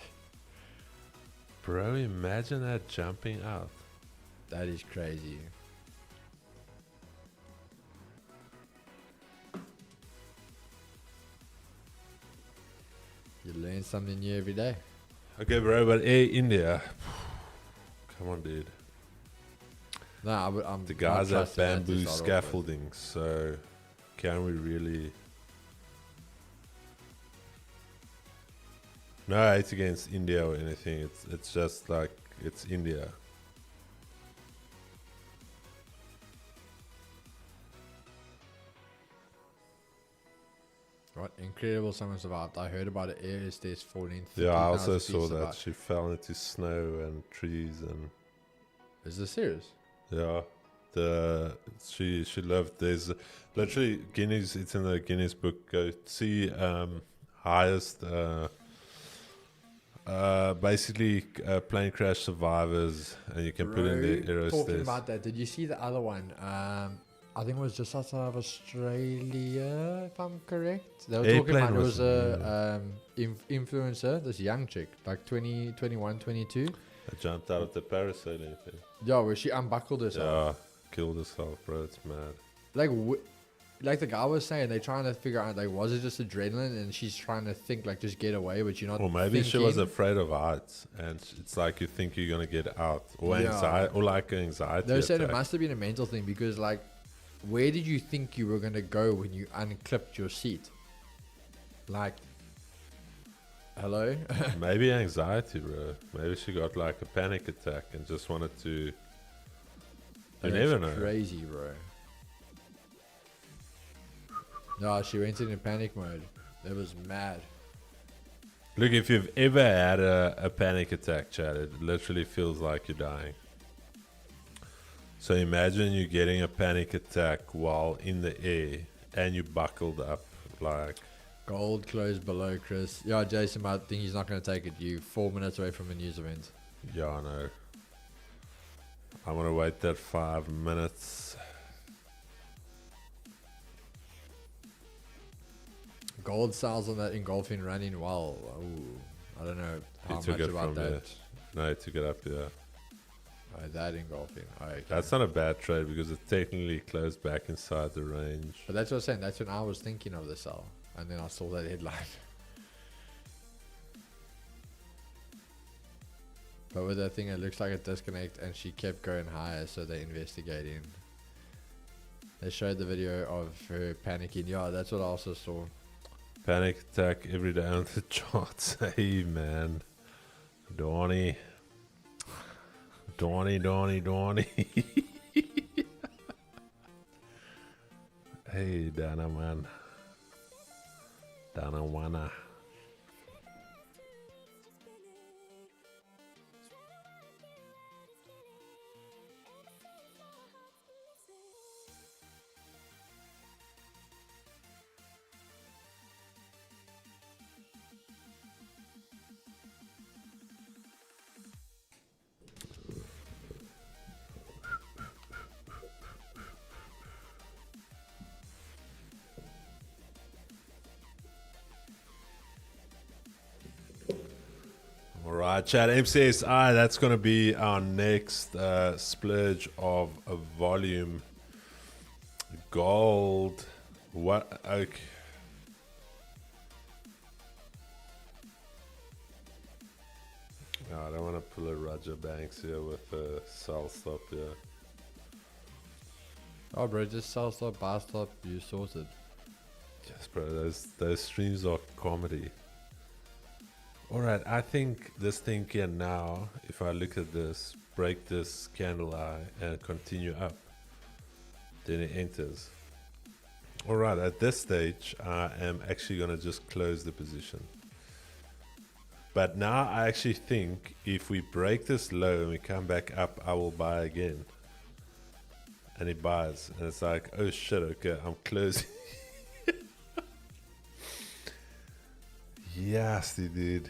S3: Bro, imagine that jumping out.
S2: That is crazy. You learn something new every day.
S3: Okay, bro, but Air India. Come on, dude.
S2: No, I'm
S3: The guys
S2: not
S3: have
S2: trusting that to
S3: bamboo
S2: start off with.
S3: scaffolding, so can we really? No hate against India or anything. It's just like it's India.
S2: What incredible someone survived. I heard about an air hostess falling.
S3: Yeah, I
S2: 50,000
S3: also
S2: feet
S3: saw that
S2: survived.
S3: she fell into snow and trees and
S2: Is this serious?
S3: yeah. She lived. There's literally Guinness. It's in the Guinness book. Go see highest basically plane crash survivors, and you can put in the
S2: Bro, talking
S3: aerostess.
S2: about that, did you see the other one? I think it was just outside of Australia, if I'm correct. They were talking
S3: Airplane
S2: about it was
S3: was
S2: a influencer, this young chick, like 20, 21, 22.
S3: I jumped out of the parasailing thing.
S2: Yeah, where she unbuckled herself.
S3: Yeah, killed herself, bro. It's mad.
S2: Like the guy was saying, they're trying to figure out, like, was it just adrenaline? And she's trying to think, like, just get away, but you're not
S3: Or maybe she was
S2: thinking.
S3: afraid of heights, and it's like you think you're gonna get out, or
S2: Yeah.
S3: anxiety, or like an anxiety
S2: They said it
S3: attack.
S2: must have been a mental thing because, like, where did you think you were going to go when you unclipped your seat? Like, hello?
S3: Maybe anxiety, bro. Maybe she got like a panic attack and just wanted to. You
S2: That's
S3: never know.
S2: Crazy, bro. No, she went in panic mode. That was mad.
S3: Look, if you've ever had a panic attack, Chad, it literally feels like you're dying. So imagine you getting a panic attack while in the air and you buckled up, like.
S2: Gold closed below, Chris. Yeah, Jason, I think he's not going to take it. You 4 minutes away from a news event.
S3: Yeah, I know. I'm gonna wait that 5 minutes.
S2: Gold sales on that engulfing running well. Ooh, I don't know
S3: He
S2: how
S3: took
S2: much
S3: it
S2: about
S3: from
S2: that.
S3: there. No, he took it up here.
S2: Oh, that engulfing. Oh, okay.
S3: That's not a bad trade because it technically closed back inside the range.
S2: But that's what I was saying. That's when I was thinking of the sell. And then I saw that headline. But with that thing, it looks like a disconnect. And she kept going higher. So they're investigating. They showed the video of her panicking. Yeah, that's what I also saw.
S3: Panic attack every day on the charts. Hey, man. Donnie. Donnie. Hey, Dana, man. Dana, wanna. All right, chat. MCSI, that's going to be our next splurge of a volume. Gold. What? Okay. No, I don't want to pull a Roger Banks here with a sell stop here.
S2: Oh, bro, just sell stop, buy stop, you sorted.
S3: Yes, bro. Those streams are comedy. All right, I think this thing can now, if I look at this, break this candle eye and continue up. Then it enters. All right, at this stage, I am actually going to just close the position. But now I actually think if we break this low and we come back up, I will buy again. And it buys. And it's like, oh shit, okay, I'm closing. Yes, dude.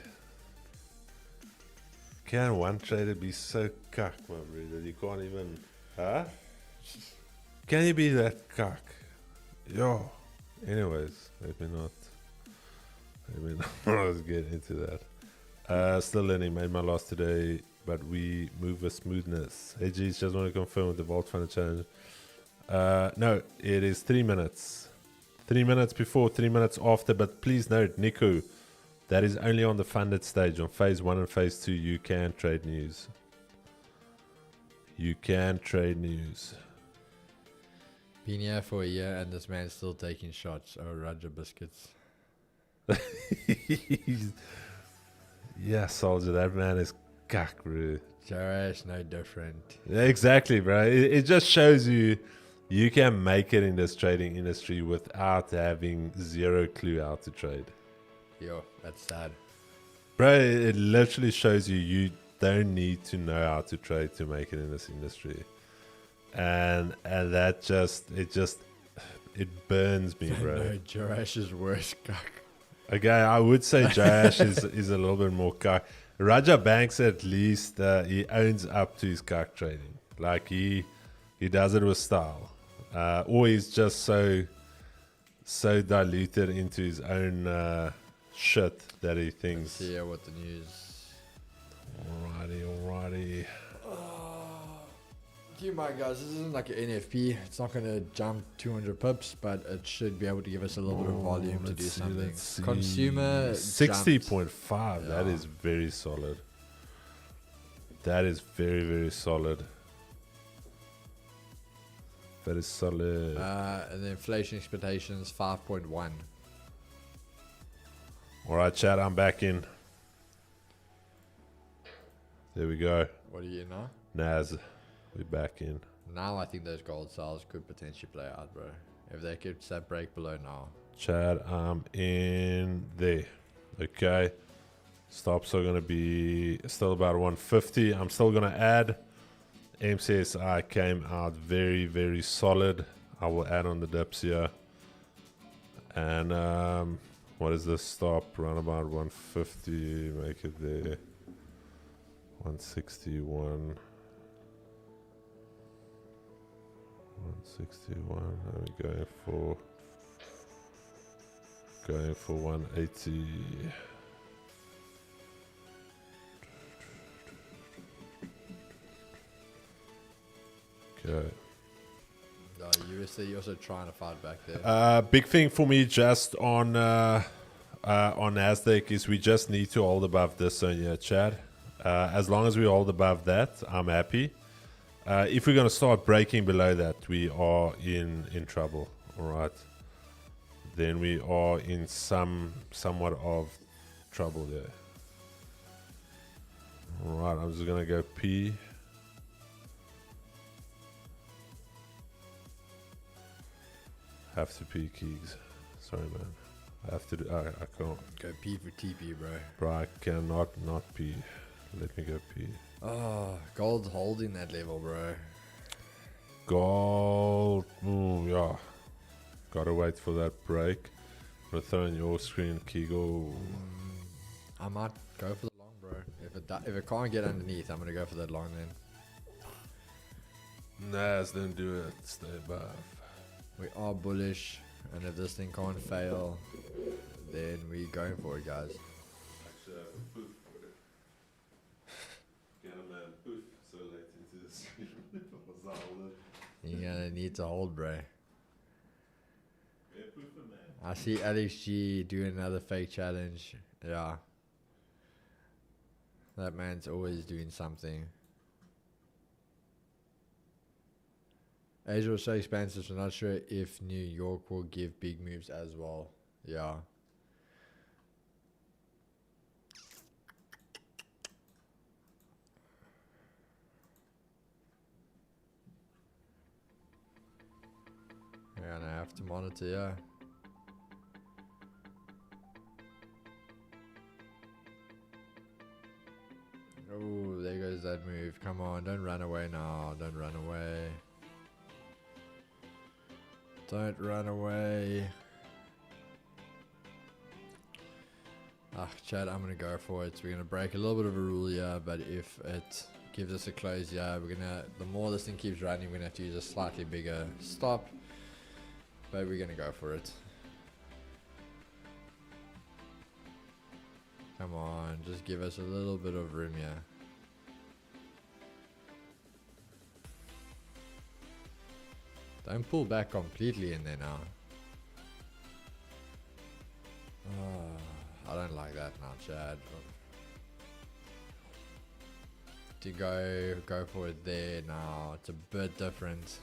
S3: Can one trader be so cuck, my brother? You can't even... Huh? Can you be that cuck? Yo. Anyways, let me not get into that. Still learning. Made my loss today, but we move with smoothness. Hey, geez, just want to confirm with the Vault Fund challenge. No, it is 3 minutes. 3 minutes before, 3 minutes after. But please note, Nico, that is only on the funded stage. On phase 1 and phase 2, you can trade news. You can trade news.
S2: Been here for a year and this man's still taking shots. Oh, Roger Biscuits.
S3: Yeah, soldier, that man is cuck, bro.
S2: Jarash, no different.
S3: Exactly, bro. It just shows you can make it in this trading industry without having zero clue how to trade.
S2: Yo, that's sad.
S3: Bro, it literally shows you don't need to know how to trade to make it in this industry. And that it burns me, bro.
S2: No, Jarash is worse, cuck.
S3: Okay, I would say Josh is a little bit more cuck. Raja Banks, at least, he owns up to his cuck trading. Like, he does it with style. Or he's just so diluted into his own shit that he thinks.
S2: Let's see what the news.
S3: Alrighty.
S2: Keep in mind, guys, this isn't like an NFP. It's not going to jump 200 pips, but it should be able to give us a little bit of volume to do something. Consumer
S3: 60.5.
S2: Yeah.
S3: That is very solid. That is very, very solid. That is solid.
S2: and the inflation expectations 5.1.
S3: All right, chat. I'm back in. There we go.
S2: What do you know?
S3: Naz, we're back in.
S2: Now I think those gold sales could potentially play out, bro. If they could set break below now.
S3: Chad, I'm in there. Okay. Stops are going to be still about 150. I'm still going to add. MCSI came out very, very solid. I will add on the dips here. And what is the stop? Around about 150. Make it there. 161. 161. Are we going for 180? Okay.
S2: USD also trying to fight back there.
S3: Big thing for me just on NASDAQ is we just need to hold above this zone here, Chad. As long as we hold above that, I'm happy. If we're going to start breaking below that, we are in trouble. All right. Then we are in somewhat of trouble there. All right, I'm just going to go P. Have to pee, Keegs. Sorry, man. I have to do. I can't.
S2: Go P for TP, bro.
S3: Bro, I cannot not pee. Let me go pee.
S2: Oh, gold's holding that level, bro.
S3: Gold. Yeah. Gotta wait for that break. I'm gonna throw in your screen, Kigo.
S2: I might go for the long, bro. If it can't get underneath, I'm gonna go for that long then.
S3: Nas, don't do it. Stay above.
S2: We are bullish, and if this thing can't fail, then we going for it, guys.
S3: Actually, poof. Get a man, poof. So late into the stream.
S2: You're gonna need to hold, bro.
S3: Yeah, poof, man.
S2: I see Alex G doing another fake challenge. Yeah. That man's always doing something. Asia was so expensive, so not sure if New York will give big moves as well. Yeah. Yeah, and I have to monitor, yeah. Oh, there goes that move. Come on, don't run away now. Don't run away. Don't run away. Chad, I'm gonna go for it. We're gonna break a little bit of a rule here, but if it gives us a close here, the more this thing keeps running, we're gonna have to use a slightly bigger stop. But we're gonna go for it. Come on, just give us a little bit of room here. Don't pull back completely in there now. I don't like that now, Chad. To go for it there now, it's a bit different.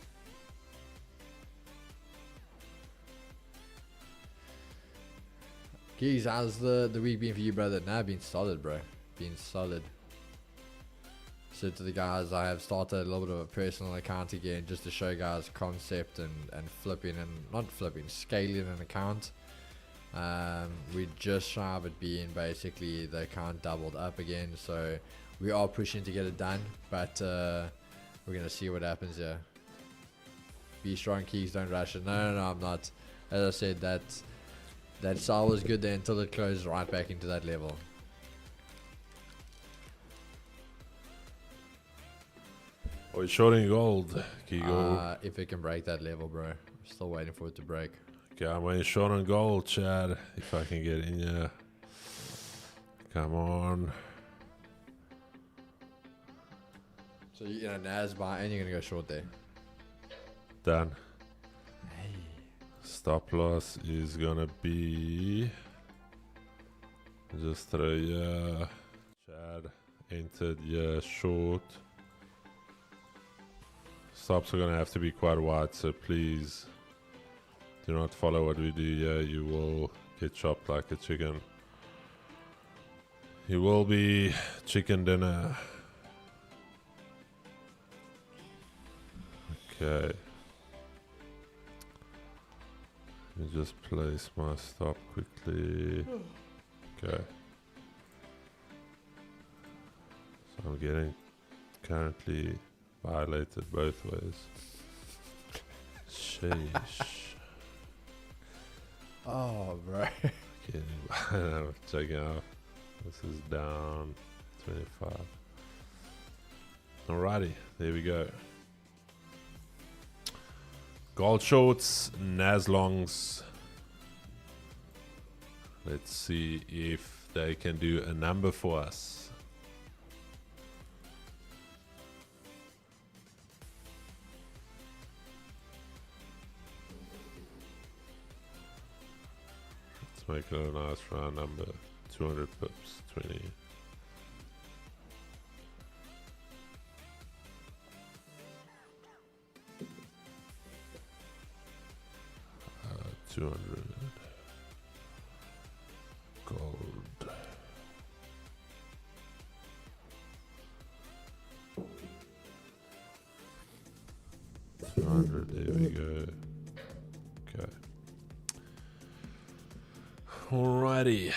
S2: Geez, how's the week been for you, brother? Nah, been solid, bro. Been solid. Said to the guys, I have started a little bit of a personal account again just to show guys concept and flipping and not flipping, scaling an account. We just shy of it being basically the account doubled up again, so we are pushing to get it done, but we're gonna see what happens here. Be strong, Keys, don't rush it. No, I'm not. As I said, that sell was good there until it closed right back into that level.
S3: We're shorting gold, Kigo.
S2: If it can break that level, bro. I'm still waiting for it to break.
S3: Okay, I'm waiting short on gold, Chad. If I can get in here. Come on.
S2: So, Nas buy and you're going to go short there.
S3: Done.
S2: Hey.
S3: Stop loss is gonna be. Just throw Chad entered short. Stops are gonna have to be quite wide, so please do not follow what we do here. You will get chopped like a chicken. You will be chicken dinner. Okay. Let me just place my stop quickly. Okay. So I'm getting currently violated both ways. Sheesh.
S2: Oh, bro.
S3: I'm checking out. This is down 25. Alrighty, there we go. Gold shorts, Nas longs. Let's see if they can do a number for us. Let's make it a nice round number. 200 pips, 20. 200 gold. There we go. Okay. Alrighty.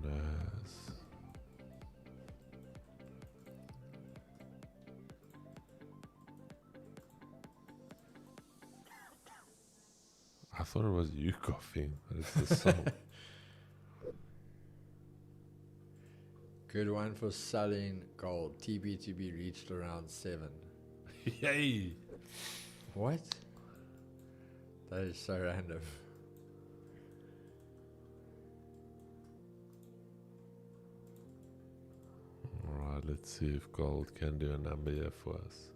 S3: Nice. I thought it was you coughing, but it's the song.
S2: Good one for selling gold. TB to be reached around 7.
S3: Yay!
S2: What? That is so random.
S3: Alright, let's see if gold can do a number here for us.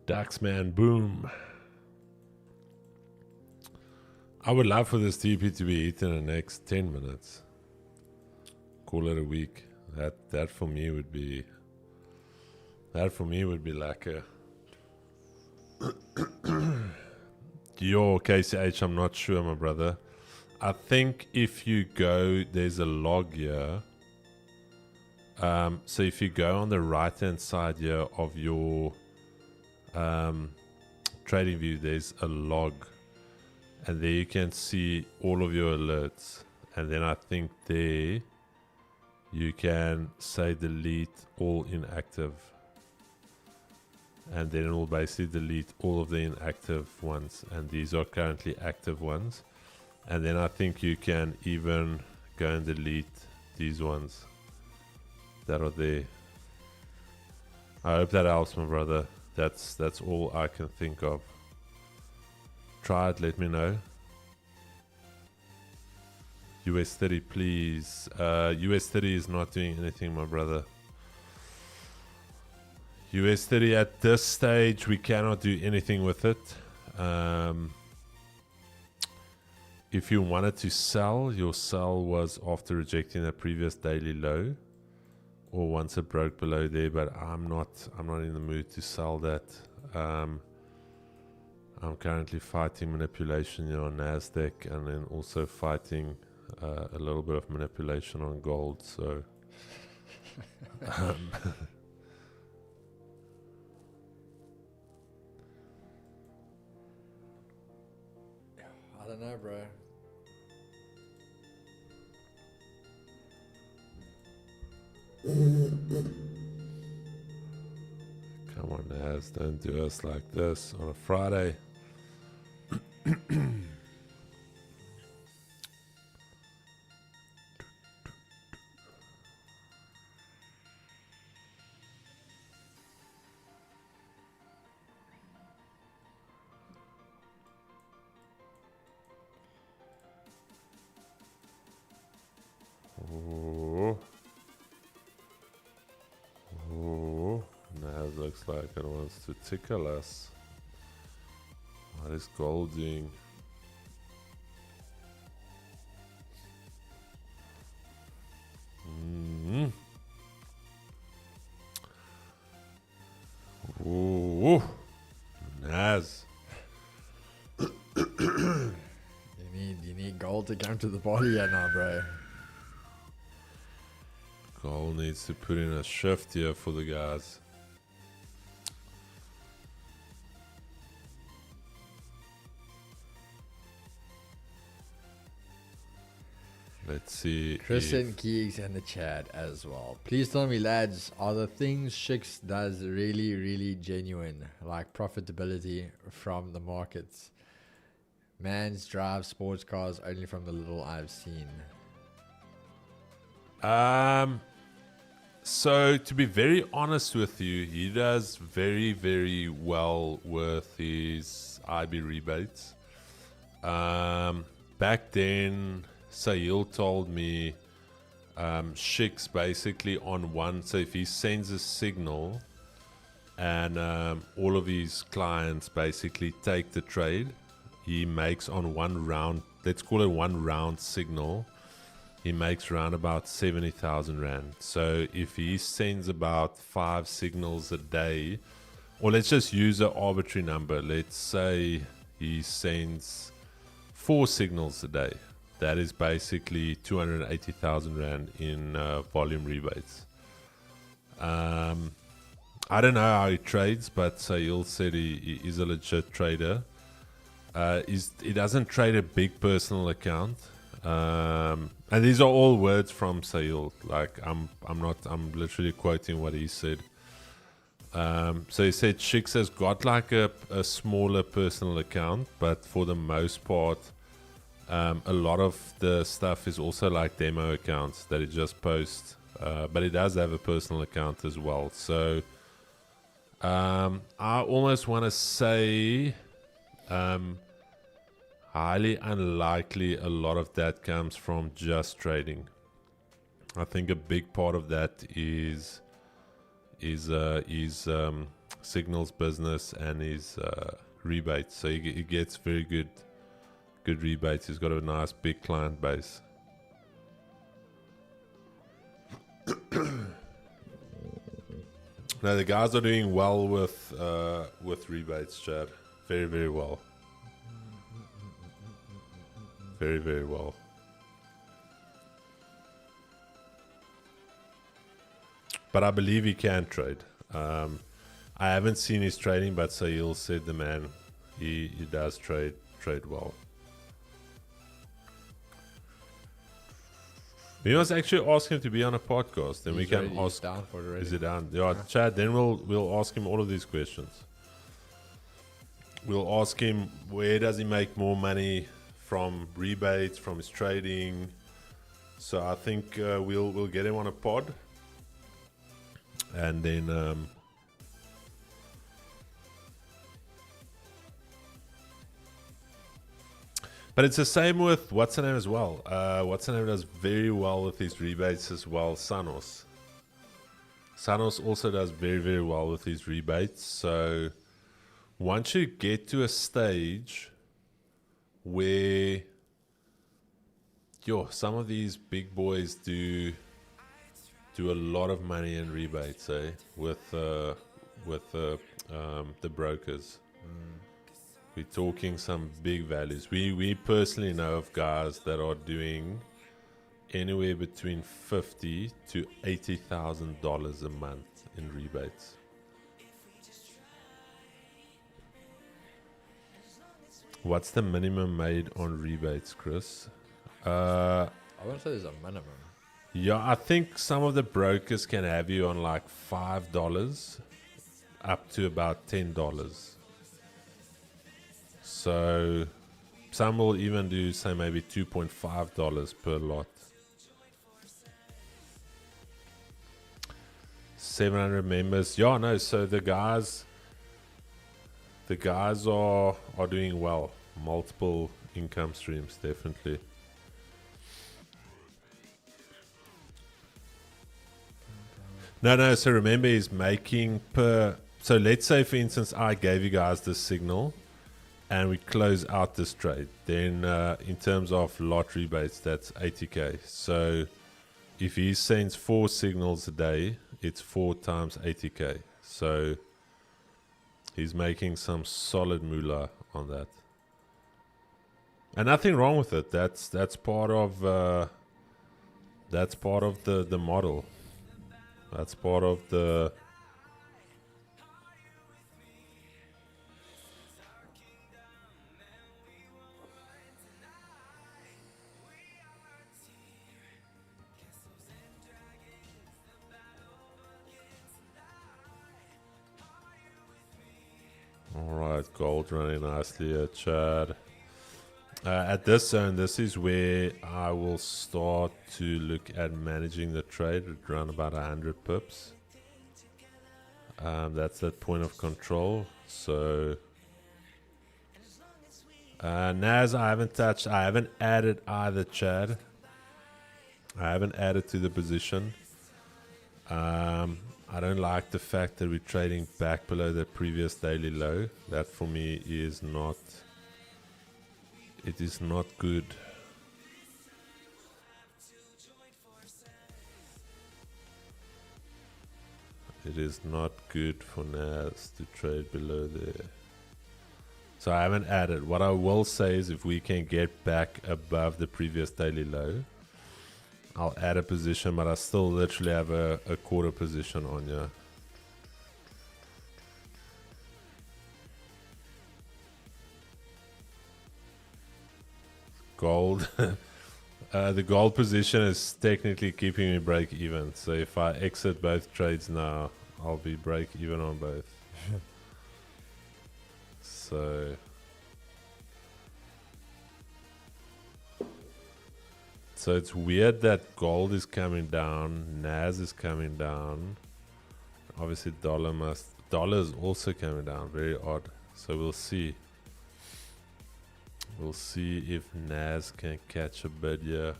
S3: Daxman, boom. I would love for this TP to be eaten in the next 10 minutes. Call it a week. That for me would be like a Yo, KCH, I'm not sure, my brother. I think if you go, there's a log here. So if you go on the right hand side here of your trading view, there's a log, and there you can see all of your alerts, and then I think there you can say delete all inactive, and then it will basically delete all of the inactive ones, and these are currently active ones. And then I think you can even go and delete these ones that are there. I hope that helps, my brother. That's all I can think of. Try it, let me know. US 30, please. US 30 is not doing anything, my brother. US 30 at this stage, we cannot do anything with it. If you wanted to sell, your sell was after rejecting the previous daily low, or once it broke below there. But I'm not in the mood to sell that. I'm currently fighting manipulation here on NASDAQ, and then also fighting a little bit of manipulation on gold. So
S2: I don't know, bro.
S3: come on, Naz, don't do us like this on a Friday. Naz looks like it wants to tickle us. What is gold doing? Ooh, Naz.
S2: You need gold to come to the party yet now, bro.
S3: Gold needs to put in a shift here for the guys. Let's see.
S2: Kristen Keegs in the chat as well. Please tell me, lads, are the things Shix does really, really genuine? Like profitability from the markets? Man's drive sports cars only from the little I've seen.
S3: So to be very honest with you, he does very, very well with his IB rebates. Back then, Sahil told me Shik's basically on one. So if he sends a signal and all of his clients basically take the trade, he makes on one round, let's call it one round signal, he makes around about 70,000 Rand. So if he sends about 5 signals a day, or let's just use an arbitrary number, let's say he sends 4 signals a day, that is basically 280,000 Rand in volume rebates. I don't know how he trades, but Sahil said he is a legit trader. He doesn't trade a big personal account. And these are all words from Sahil. Like I'm literally quoting what he said. So he said Shix has got like a smaller personal account, but for the most part, a lot of the stuff is also like demo accounts that he just posts. But he does have a personal account as well. So I almost want to say highly unlikely a lot of that comes from just trading. I think a big part of that is signals business and his rebates. So he gets very good rebates. He's got a nice big client base. No, the guys are doing well with rebates, Chad. Very, very well. Very, very well. But I believe he can trade. I haven't seen his trading, but Sahil said the man, he does trade well. We must actually ask him to be on a podcast, then we can ask.
S2: Down for it already.
S3: Is it down? Yeah, Chad. Then we'll ask him all of these questions. We'll ask him where does he make more money from rebates, from his trading. So I think we'll get him on a pod, and then but it's the same with what's her name as well. What's her name does very well with his rebates as well. Sanos also does very, very well with his rebates. So once you get to a stage where some of these big boys do a lot of money in rebates, with the brokers. We're talking some big values. We personally know of guys that are doing anywhere between $50,000 to $80,000 a month in rebates. What's the minimum made on rebates, Chris?
S2: I wouldn't say there's a minimum.
S3: Yeah, I think some of the brokers can have you on like $5 up to about $10. So some will even do, say, maybe $2.5 per lot. 700 members. Yeah, no, so the guys are doing well. Multiple income streams, definitely. No, so remember he's making per... So let's say, for instance, I gave you guys this signal and we close out this trade. Then in terms of lot rebates, that's 80K. So if he sends 4 signals a day, it's 4 times 80K. So he's making some solid moolah on that. And nothing wrong with it. That's part of the model. That's part of the... Alright, gold running nicely here, Chad. At this zone, this is where I will start to look at managing the trade at around about 100 pips. That's that point of control. So NAS I haven't touched. I haven't added either, Chad. I haven't added to the position. I don't like the fact that we're trading back below the previous daily low. That for me is not, it is not good. It is not good for NAS to trade below there. So I haven't added. What I will say is if we can get back above the previous daily low, I'll add a position, but I still literally have a quarter position on here. Gold. The gold position is technically keeping me break even. So if I exit both trades now, I'll be break even on both. So it's weird that gold is coming down, NAS is coming down. Obviously dollar is also coming down. Very odd. So we'll see. We'll see if NAS can catch a bid here.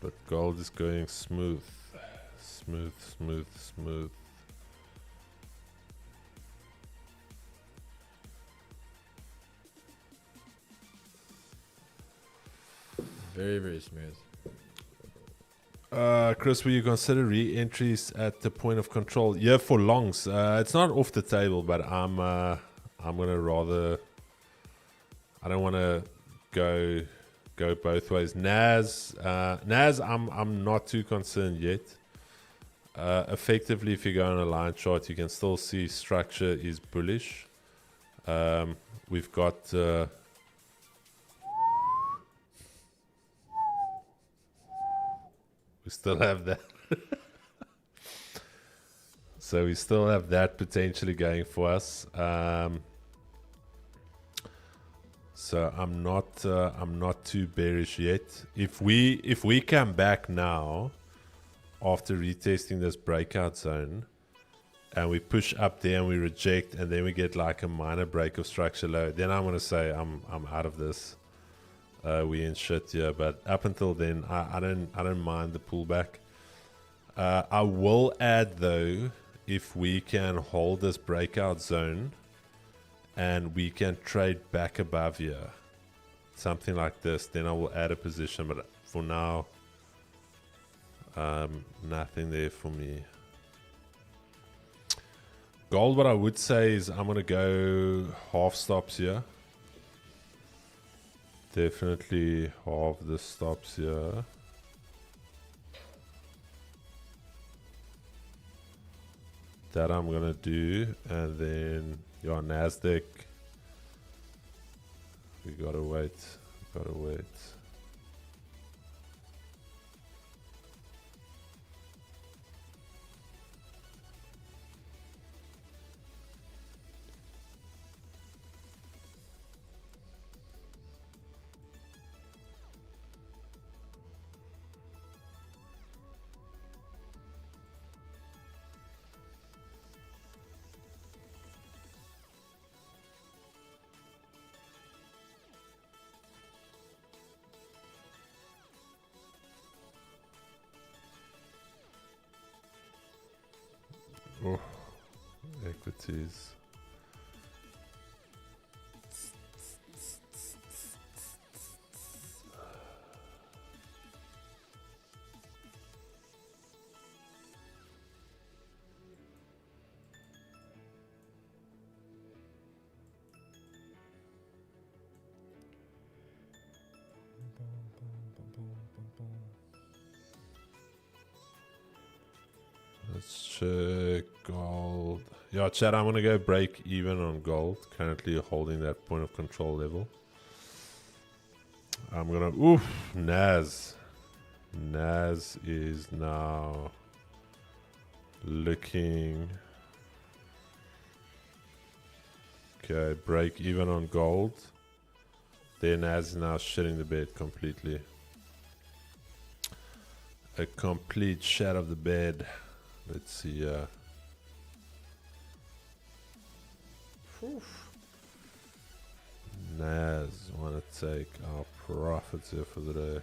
S3: But gold is going smooth. Smooth, smooth, smooth.
S2: Very, very smooth.
S3: Chris, will you consider re-entries at the point of control? Yeah, for longs. It's not off the table, but I'm gonna rather. I don't want to go both ways. NAS, I'm not too concerned yet. Effectively, if you go on a line chart, you can still see structure is bullish. We've got. We still have that. So we still have that potentially going for us. So I'm not too bearish yet. If we come back now after retesting this breakout zone and we push up there and we reject and then we get like a minor break of structure low, then I'm gonna say I'm out of this. We in shit here, but up until then, I don't mind the pullback. I will add though, if we can hold this breakout zone, and we can trade back above here, something like this, then I will add a position. But for now, nothing there for me. Gold, what I would say is I'm gonna go half stops here. Definitely half the stops here. That I'm gonna do, and then your NASDAQ. We gotta wait. Gotta wait. Oh, equities. Let's check gold. Yeah, chat, I'm gonna go break even on gold. Currently holding that point of control level. I'm gonna, oof, NAS. NAS is now looking Okay, break even on gold. Then NAS is now shitting the bed completely. A complete shit of the bed. Let's see. NAS want to take our profits here for the day.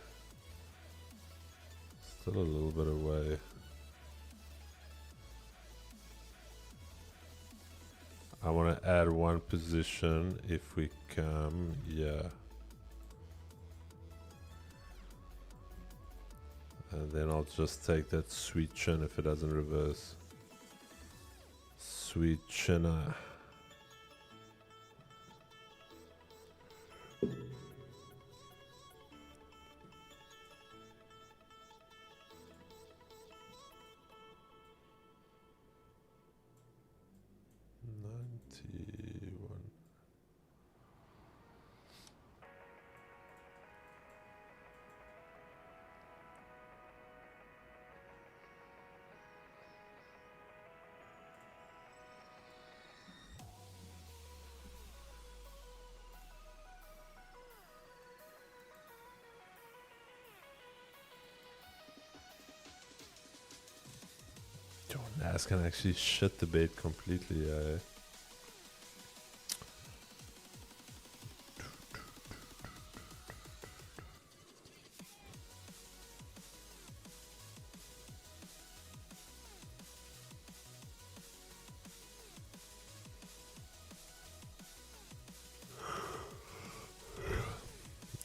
S3: Still a little bit away. I want to add one position if we come, yeah. And then I'll just take that sweet chin if it doesn't reverse. Sweet chinner. NAS can actually shit the bed completely, eh?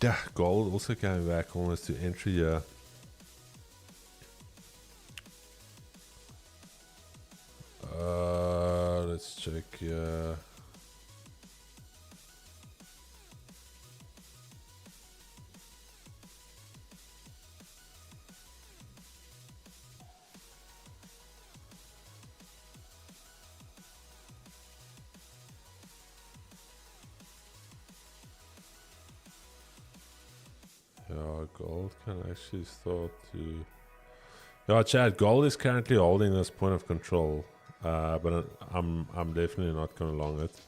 S3: Yeah, gold also came back almost to entry here. Let's check here. Yeah, gold can actually start to... Yeah, Chad, gold is currently holding this point of control, but I'm definitely not going to long it.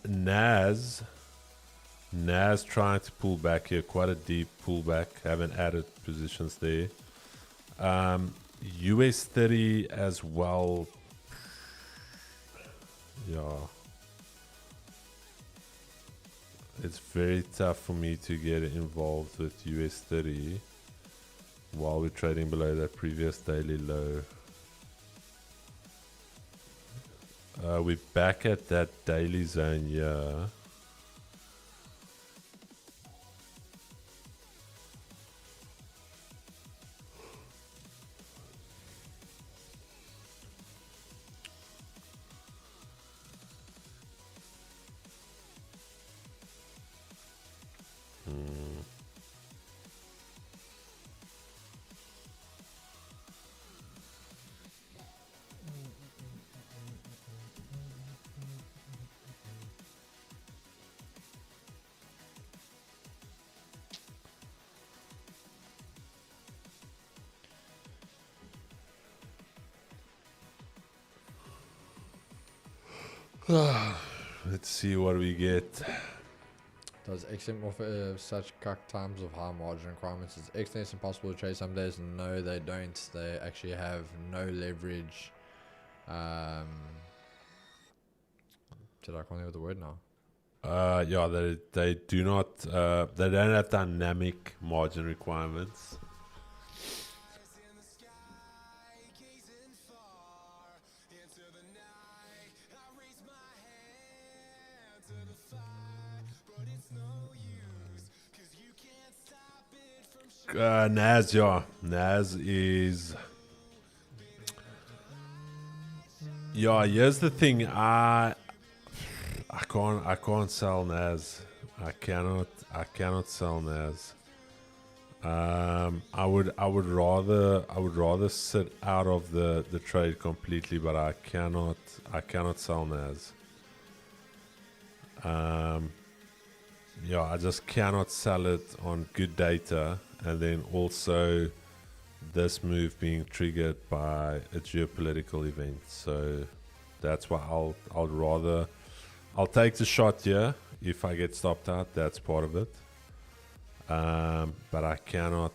S3: NAS trying to pull back here, quite a deep pullback. Haven't added positions there. US 30 as well. Yeah. It's very tough for me to get involved with US 30 while we're trading below that previous daily low. We're back at that daily zone here. Let's see what we get.
S2: Does XM offer such cuck times of high margin requirements? Is XNS impossible to trade some days? No, they don't. They actually have no leverage. Did I call it with the word now?
S3: Yeah, they do not. They don't have dynamic margin requirements. NAS, yeah. NAS is... Yeah, here's the thing. I can't sell NAS. I cannot sell NAS. I would rather sit out of the trade completely, but I cannot sell NAS. Yeah, I just cannot sell it on good data, and then also this move being triggered by a geopolitical event. So that's why I'll I'll take the shot here. If I get stopped out, that's part of it. But I cannot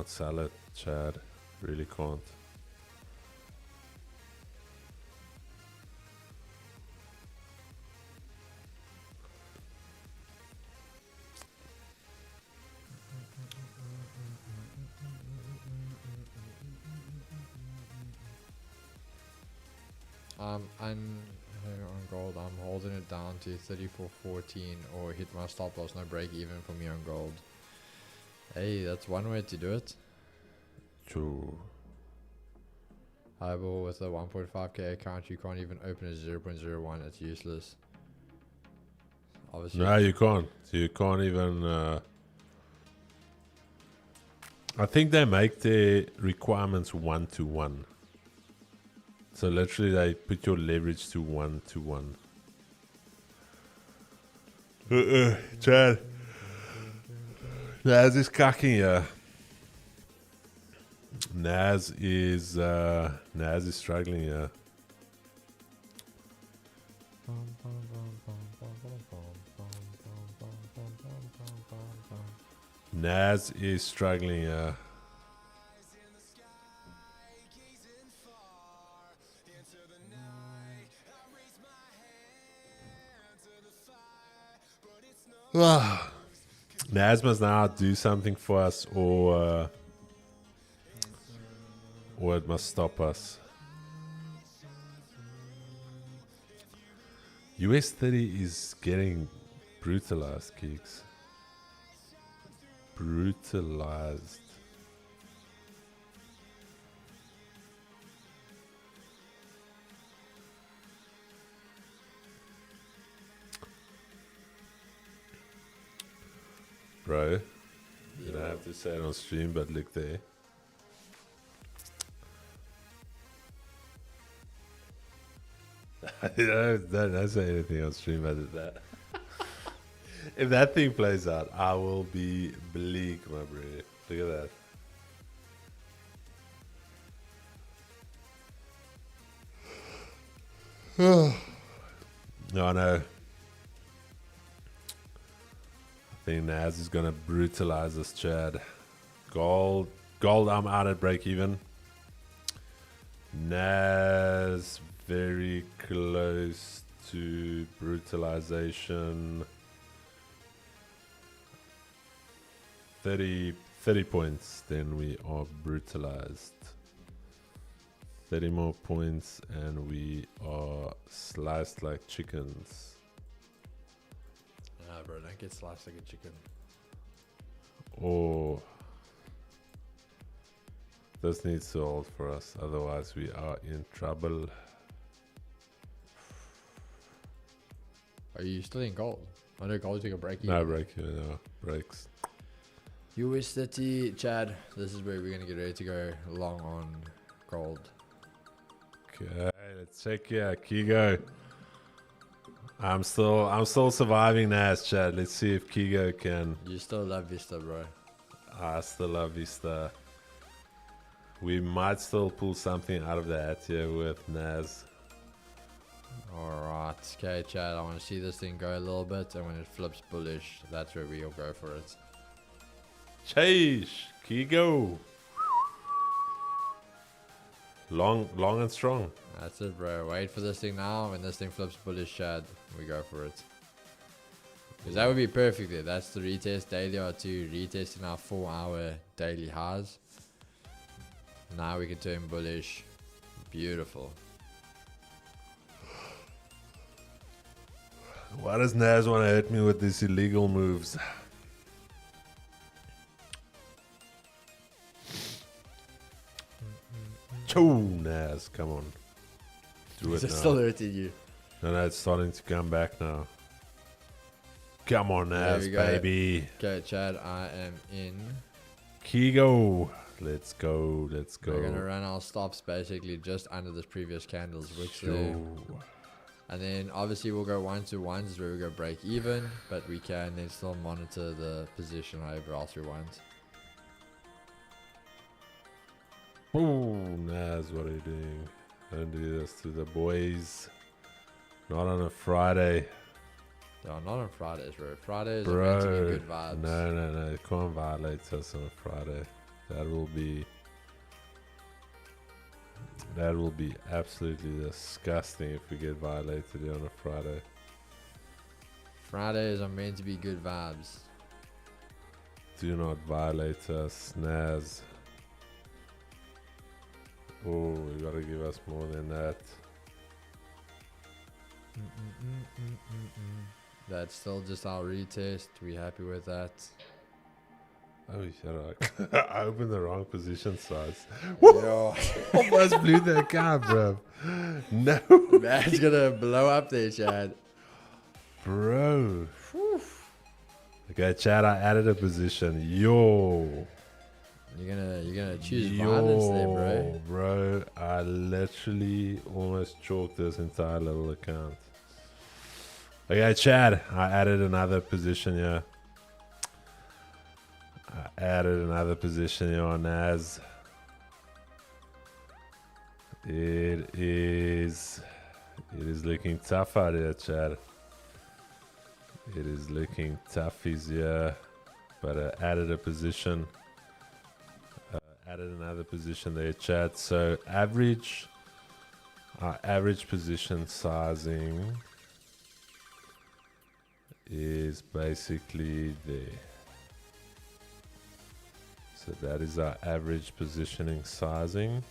S3: sell it, Chad. Really can't.
S2: On gold, I'm holding it down to 34.14 or hit my stop loss. No break even for me on gold. Hey, that's one way to do it.
S3: True.
S2: Highball with a 1.5k account, you can't even open a 0.01. It's useless. Obviously.
S3: No, you can't. You can't even. I think they make their requirements 1-to-1. So literally, they put your leverage to 1-to-1. Chad. Naz is cocking here. Naz is struggling here. Naz is struggling here. Naz must now do something for us, or it must stop us. US 30 is getting brutalized, geeks. Brutalized. Bro, you don't have to say it on stream, but look there. Don't say anything on stream about that. If that thing plays out, I will be bleak, my bro. Look at that. No, no. I think Naz is gonna brutalize us, Chad. Gold, I'm out at break even. Naz very close to brutalization. 30 points, then we are brutalized. 30 more points and we are sliced like chickens.
S2: Nah, bro, don't get sliced like a chicken.
S3: Oh, this needs to hold for us, otherwise we are in trouble.
S2: Are you still in gold? I know gold took a break.
S3: No break, no breaks.
S2: US 30, Chad. This is where we're gonna get ready to go long on gold.
S3: Okay, let's check here, Kigo. I'm still surviving Nas, Chad. Let's see if Kigo can.
S2: You still love Vista, bro.
S3: I still love Vista. We might still pull something out of the hat here with Nas.
S2: Alright, okay, Chad. I want to see this thing go a little bit, and when it flips bullish, that's where we'll go for it.
S3: Chase, Kigo. Long and strong.
S2: That's it, bro. Wait for this thing now. When this thing flips bullish, Chad, we go for it. Because that would be perfect there. That's the retest daily R2, retesting our 4-hour daily highs. Now we can turn bullish. Beautiful.
S3: Why does Naz want to hit me with these illegal moves? Choo, Naz, come on. Do it
S2: Is it
S3: now.
S2: still hurting you?
S3: No, it's starting to come back now. Come on, Naz,
S2: There we go.
S3: baby.
S2: Okay, Chad, I am in.
S3: Kigo. Let's go. Let's go.
S2: We're gonna run our stops basically just under this previous candle's wick there.
S3: Choo.
S2: And then obviously we'll go 1-to-1s where we go break even, but we can then still monitor the position however else we want.
S3: Oh, Naz, what are you doing? Don't do this to the boys. Not on a Friday.
S2: No, not on Fridays, bro. Fridays are
S3: Bro.
S2: meant to be good vibes.
S3: No. You can't violate us on a Friday. That will be absolutely disgusting if we get violated on a Friday.
S2: Fridays are meant to be good vibes.
S3: Do not violate us, Naz. Oh, you gotta give us more than that.
S2: That's still just our retest. We happy with that?
S3: Oh, shut up. I opened the wrong position size.
S2: Yo,
S3: Almost blew the account, bro. No.
S2: man's gonna blow up there, Chad.
S3: Bro. Okay, Chad, I added a position. Yo.
S2: You're gonna choose violence there, bro.
S3: Bro, I literally almost chalked this entire little account. Okay, Chad, I added another position here. On NAS. It is looking tough out here, Chad. It is looking tough here. But I added a position. Added another position there, Chad. So our average position sizing is basically there. So that is our average positioning sizing.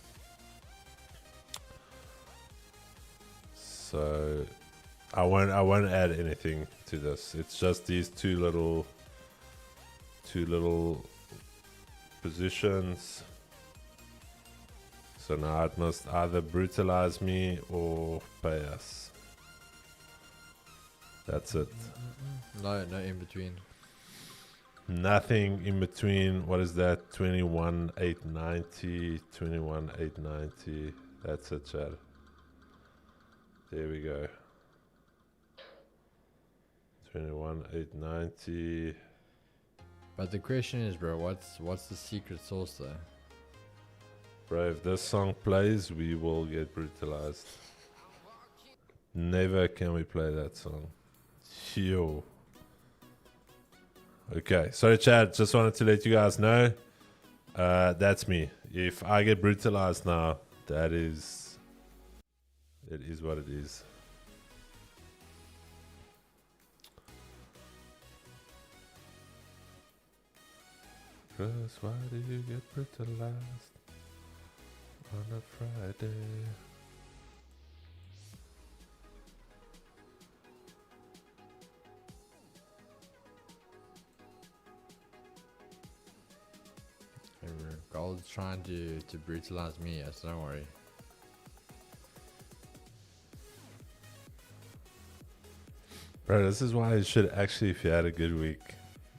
S3: So I won't add anything to this. It's just these two little positions. So now it must either brutalize me or pay us. That's it.
S2: No in between.
S3: Nothing in between. What is that? 21,890. 21,890. That's it, Chad. There we go. 21,890.
S2: But the question is, bro, what's the secret sauce there?
S3: Bro, if this song plays, we will get brutalized. Never can we play that song. Yo. Okay, sorry, Chad. Just wanted to let you guys know. That's me. If I get brutalized now, it is what it is. Chris, why did you get brutalized on a Friday?
S2: Gold's trying to brutalize me, yes, don't worry.
S3: Bro, this is why you should actually, if you had a good week,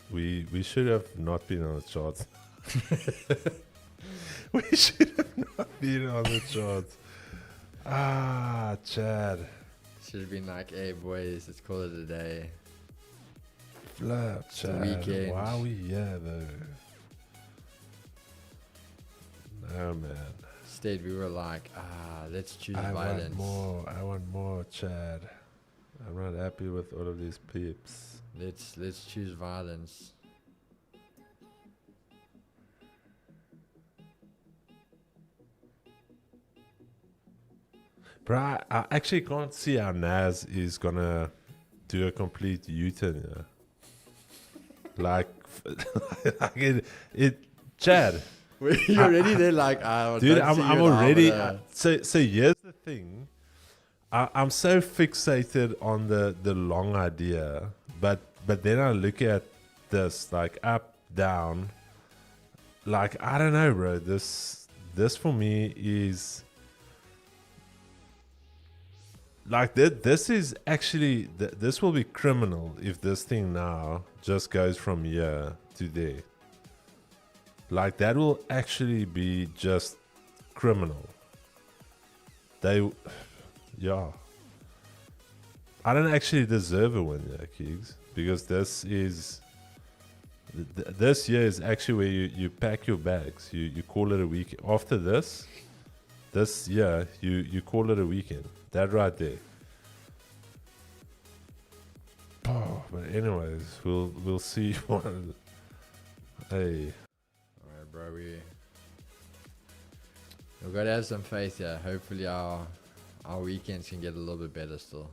S3: we should have not been on the charts. We should have not been on the charts. Ah, Chad.
S2: Should have been like, hey boys, let's call it a day.
S3: Flap,
S2: It's the
S3: Chad.
S2: weekend.
S3: Why are we here, though? No, man.
S2: Instead, we were like, let's choose violence.
S3: I want more, Chad. I'm not happy with all of these peeps.
S2: Let's choose violence.
S3: Bro, I actually can't see how Naz is gonna do a complete U-turn here. Like it, Chad.
S2: You're already there, like,
S3: Dude, I'm already. So here's the thing. I'm so fixated on the long idea, but then I look at this, like, up, down. Like, I don't know, bro. This for me is like this is actually this will be criminal if this thing now just goes from here to there. Like, that will actually be just criminal. Yeah. I don't actually deserve a win here, Keegs, because this year is actually where you pack your bags. You call it a week. After this year, you call it a weekend. That right there. anyways, we'll see. Hey,
S2: Alright, bro. We've got to have some faith here. Hopefully, our weekends can get a little bit better still.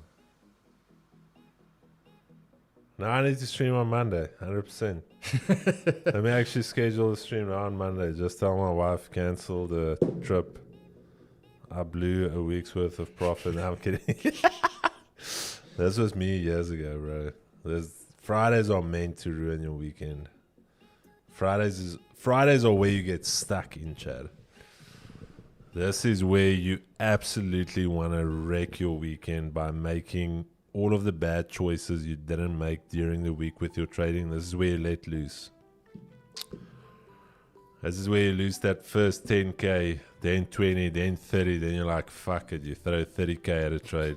S3: now I need to stream on Monday, 100%. Let me actually schedule the stream now on Monday. Just tell my wife cancel the trip. I blew a week's worth of profit. No, I'm kidding. This was me years ago, bro. Fridays are meant to ruin your weekend. Fridays are where you get stuck in, Chad. This is where you absolutely want to wreck your weekend by making all of the bad choices you didn't make during the week with your trading. This is where you let loose. This is where you lose that first 10K, then 20, then 30, then you're like, fuck it, you throw 30K at a trade.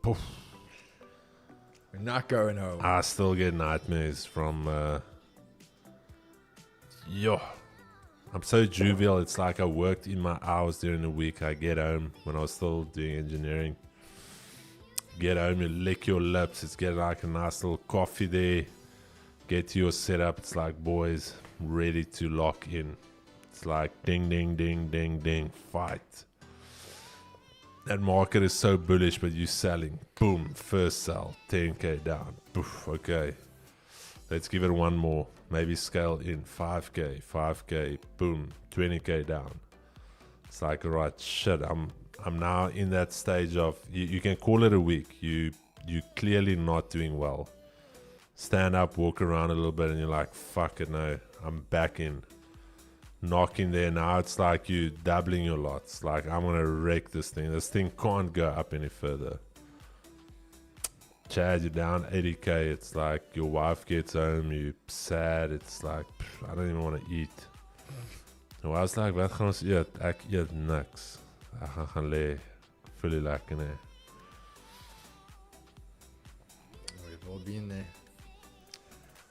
S3: Poof.
S2: We're not going home.
S3: I still get nightmares from, I'm so jovial. It's like I worked in my hours during the week. I get home when I was still doing engineering. Get home, you lick your lips. It's get like a nice little coffee there. Get to your setup. It's like, boys, ready to lock in. It's like ding, ding, ding, ding, ding, fight. That market is so bullish, but you selling. Boom, first sell, 10K down. Poof, okay. Let's give it one more. Maybe scale in 5K, boom, 20K down. It's like, all right, shit, I'm now in that stage of, you can call it a week. You clearly not doing well. Stand up, walk around a little bit, and you're like, fuck it, no, I'm back in. Knock in there. Now it's like you doubling your lots. Like, I'm going to wreck this thing. This thing can't go up any further. Chad, you're down 80K. It's like your wife gets home, you sad. It's like, I don't even want to eat. Nou, I was like, wat gaan ons eet? Ek eet niks. Ek gaan lê. Voel nie lekker nie.
S2: We've all been there.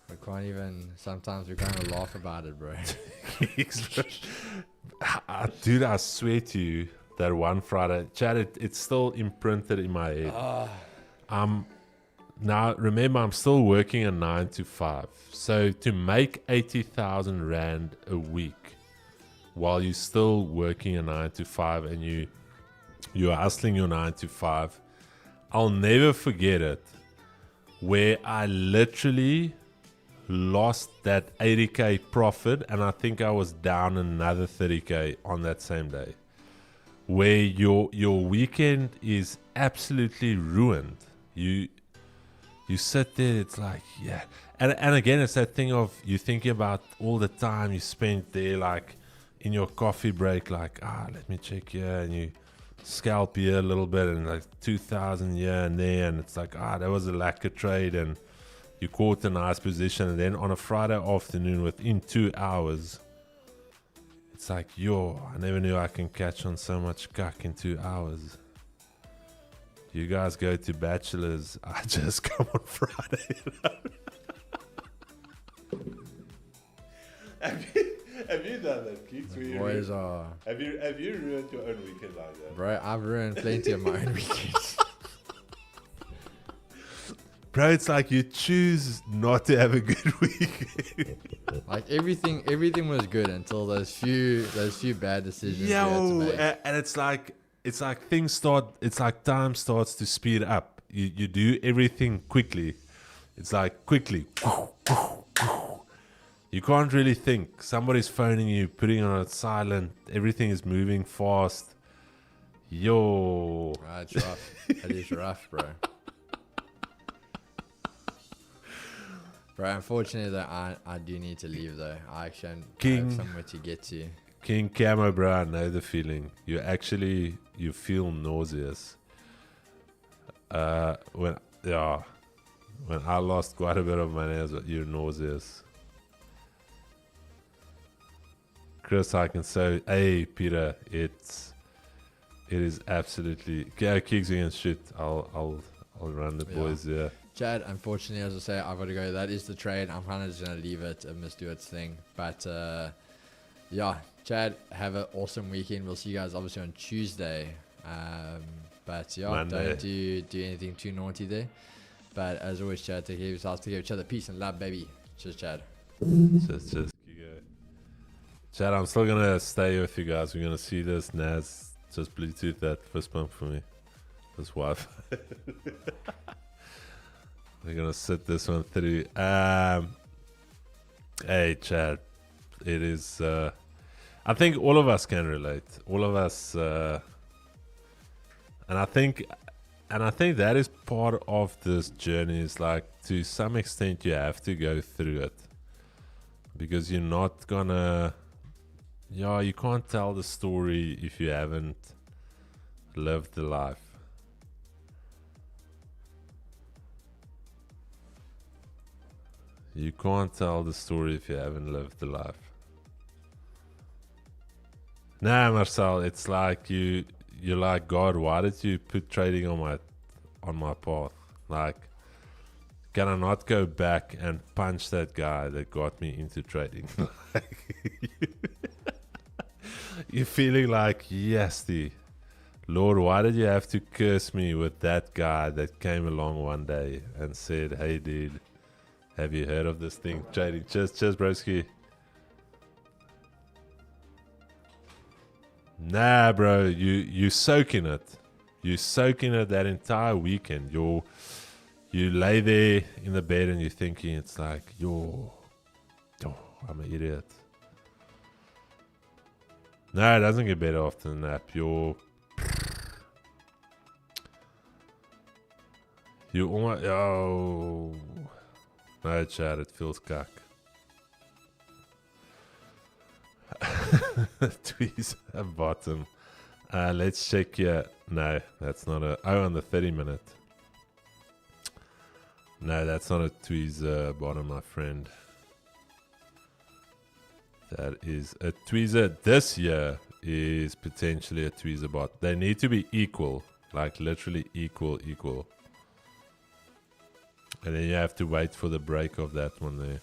S2: We can't even, sometimes we're going to laugh about it, bro.
S3: Dude, I swear to you, that one Friday, Chad, it's still imprinted in my head. Now, remember, I'm still working a 9 to 5. So to make 80,000 Rand a week while you're still working a 9 to 5 and you're hustling your 9 to 5, I'll never forget it, where I literally lost that 80K profit and I think I was down another 30K on that same day, where your weekend is absolutely ruined. You sit there, it's like, yeah. And again, it's that thing of you thinking about all the time you spent there, like in your coffee break, like, let me check here, and you scalp here a little bit, and like 2,000 here and there, and it's like, that was a lacquer trade, and you caught a nice position, and then on a Friday afternoon, within 2 hours, it's like, I never knew I can catch on so much cuck in 2 hours. You guys go to bachelors. I just come on Friday. Have you done that, Keeks?
S2: Boys are...
S3: Have you ruined your own weekend like that?
S2: Bro, I've ruined plenty of my own weekends.
S3: Bro, it's like you choose not to have a good week.
S2: Like everything was good until those few bad decisions.
S3: Yeah,
S2: we had to make.
S3: and it's like things start. It's like time starts to speed up. You do everything quickly. It's like quickly. You can't really think. Somebody's phoning you, putting on silent. Everything is moving fast. Yo.
S2: It's rough. It is rough, bro. Bro, unfortunately, though, I do need to leave, though. I actually have somewhere to get to.
S3: King Camo, bro, I know the feeling. You feel nauseous. When I lost quite a bit of money, you're nauseous. Chris, I can say, hey, Peter, it is absolutely. Yeah, kicks against shit. I'll run the boys. Yeah.
S2: Chad, unfortunately, as I say, I've got to go. That is the trade. I'm kind of just going to leave it and must do its thing. But, yeah, Chad, have an awesome weekend. We'll see you guys, obviously, on Tuesday. But, yeah,
S3: Monday.
S2: don't do anything too naughty there. But as always, Chad, take care of yourselves, take care of each other. Peace and love, baby. Cheers, Chad.
S3: Just you go. Chad, I'm still gonna stay with you guys. We're gonna see this NAS just Bluetooth that fist bump for me. This Wi-Fi. We're gonna sit this one through. Hey, Chad. It is. I think all of us can relate. All of us, and I think that is part of this journey. Is like, to some extent, you have to go through it, because you're not gonna. Yeah, you can't tell the story if you haven't lived the life. You can't tell the story if you haven't lived the life. Nah, Marcel, it's like you're like, God, why did you put trading on my path? Like, can I not go back and punch that guy that got me into trading? You're feeling like, yes, Lord, why did you have to curse me with that guy that came along one day and said, hey, dude, have you heard of this thing, trading? Cheers, broski. Nah, bro, you soaking it. You soaking it that entire weekend. You lay there in the bed and you're thinking, it's like, I'm an idiot. No, it doesn't get better after the nap. You almost, no, Chad, it feels cuck. Tweez at bottom. Let's check here. No, that's not a. Oh, on the 30-minute. No, that's not a tweezer bottom, my friend. That is a tweezer. This year is potentially a tweezer bot. They need to be equal, like literally equal. And then you have to wait for the break of that one there.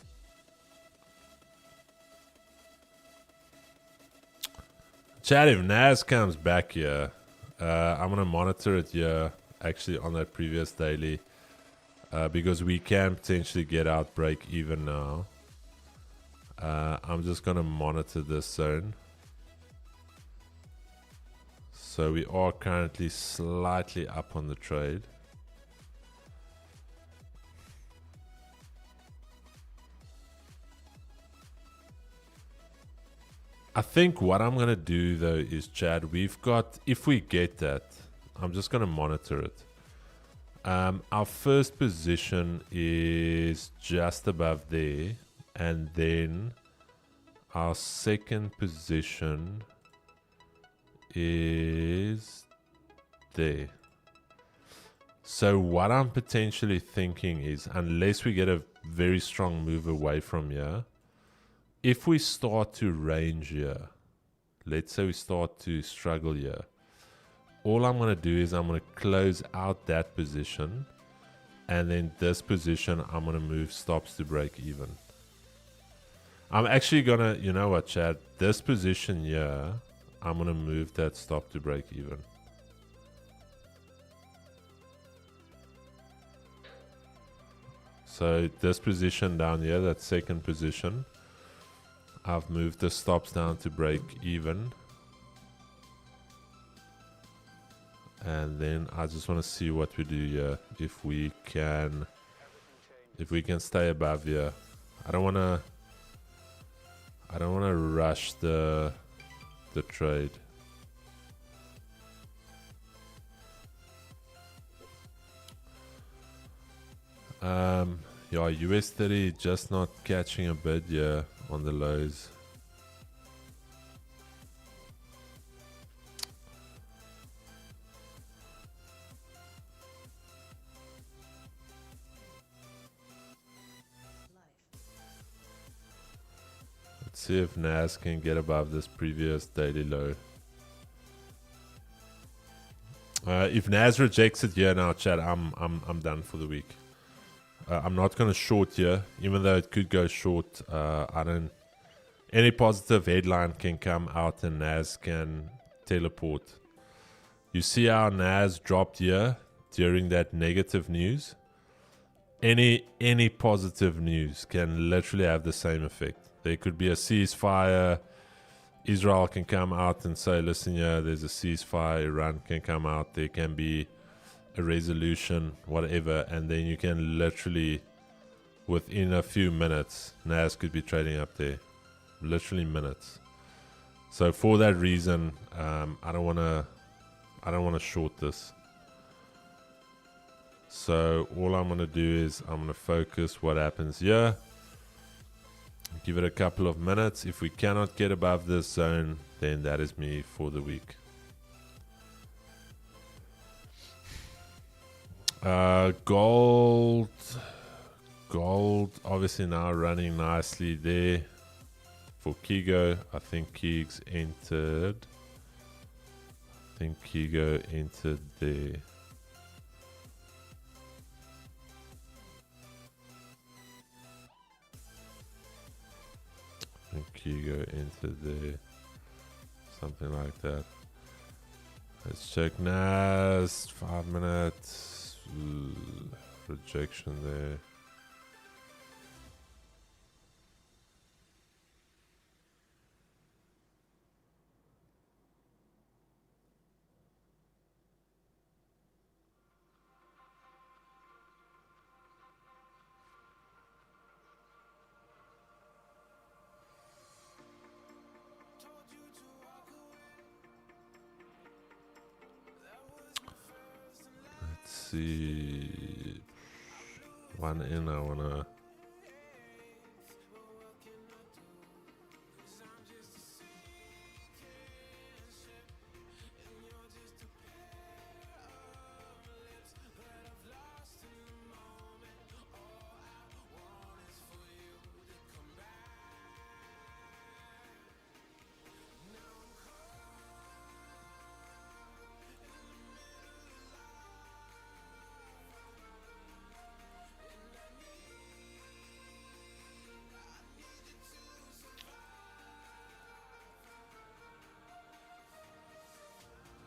S3: Chad, if NAS comes back here, I'm going to monitor it here, actually on that previous daily, because we can potentially get out break even now. I'm just going to monitor this zone. So we are currently slightly up on the trade. I think what I'm going to do though is, Chad, we've got, if we get that, I'm just going to monitor it. Our first position is just above there, and then our second position is there. So what I'm potentially thinking is, unless we get a very strong move away from here, if we start to range here, let's say we start to struggle here, all I'm going to do is I'm going to close out that position, and then this position I'm going to move stops to break even. I'm actually going to, you know what, Chad, this position here, I'm going to move that stop to break even. So this position down here, that second position, I've moved the stops down to break even. And then I just want to see what we do here. If we can stay above here. I don't want to rush the trade. Yeah, US 30 just not catching a bid here on the lows. Let's see if NAS can get above this previous daily low. If NAS rejects it here now, Chad, I'm done for the week. I'm not going to short here, even though it could go short. Any positive headline can come out and NAS can teleport. You see how NAS dropped here during that negative news? any positive news can literally have the same effect. There could be a ceasefire. Israel can come out and say, listen, yeah, there's a ceasefire. Iran can come out. There can be a resolution, whatever. And then you can literally, within a few minutes, NAS could be trading up there. Literally minutes. So for that reason, I don't want to short this. So all I'm going to do is I'm going to focus what happens here. Give it a couple of minutes. If we cannot get above this zone, then that is me for the week. Gold obviously now running nicely there. For Kigo, I think Keegs entered. I think Kigo entered there. Kigo entered there, something like that. Let's check NAS, 5 minutes, rejection there. See, one in, I wanna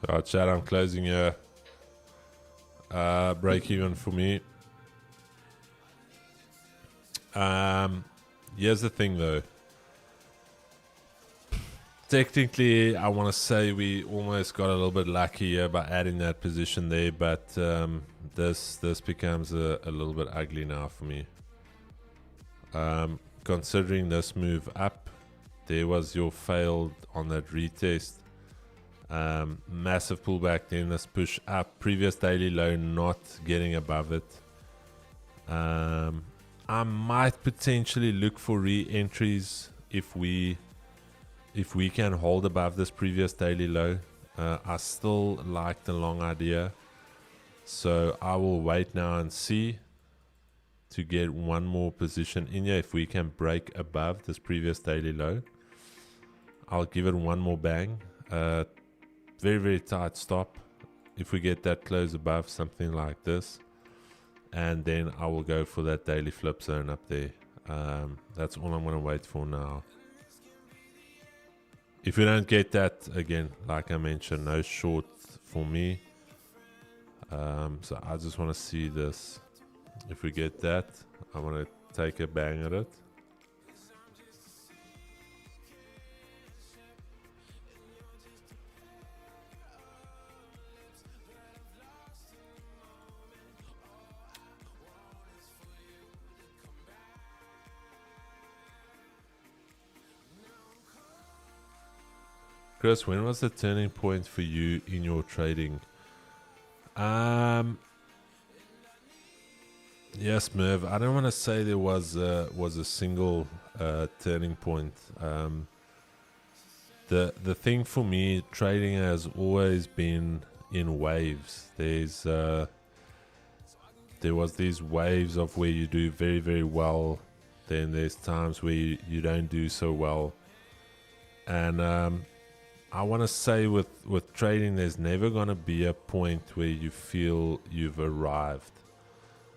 S3: Alright, chat, I'm closing here. Break even for me. Here's the thing though. Technically, I want to say we almost got a little bit lucky here by adding that position there, but this becomes a little bit ugly now for me. Considering this move up, there was your failed on that retest. Massive pullback, then this push up, previous daily low not getting above it. I might potentially look for re-entries if we can hold above this previous daily low. I still like the long idea, so I will wait now and see to get one more position in here. If we can break above this previous daily low, I'll give it one more bang. Very, very tight stop. If we get that close above, something like this, and then I will go for that daily flip zone up there. That's all I'm going to wait for now. If we don't get that, again, like I mentioned, no short for me. So I just want to see this. If we get that, I want to take a bang at it. Chris, when was the turning point for you in your trading? Yes, Merv. I don't want to say there was a single turning point. The thing for me, trading has always been in waves. There was these waves of where you do very, very well. Then there's times where you don't do so well. And I want to say with trading, there's never going to be a point where you feel you've arrived.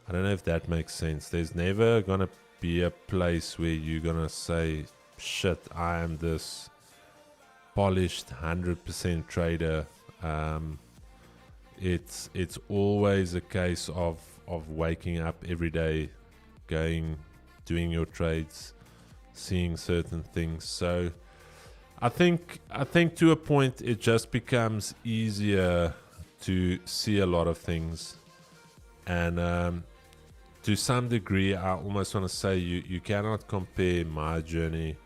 S3: I don't know if that makes sense. There's never going to be a place where you're going to say, shit, I am this polished 100% trader. it's always a case of waking up every day, doing your trades, seeing certain things. So I think to a point it just becomes easier to see a lot of things, and to some degree I almost want to say you cannot compare my journey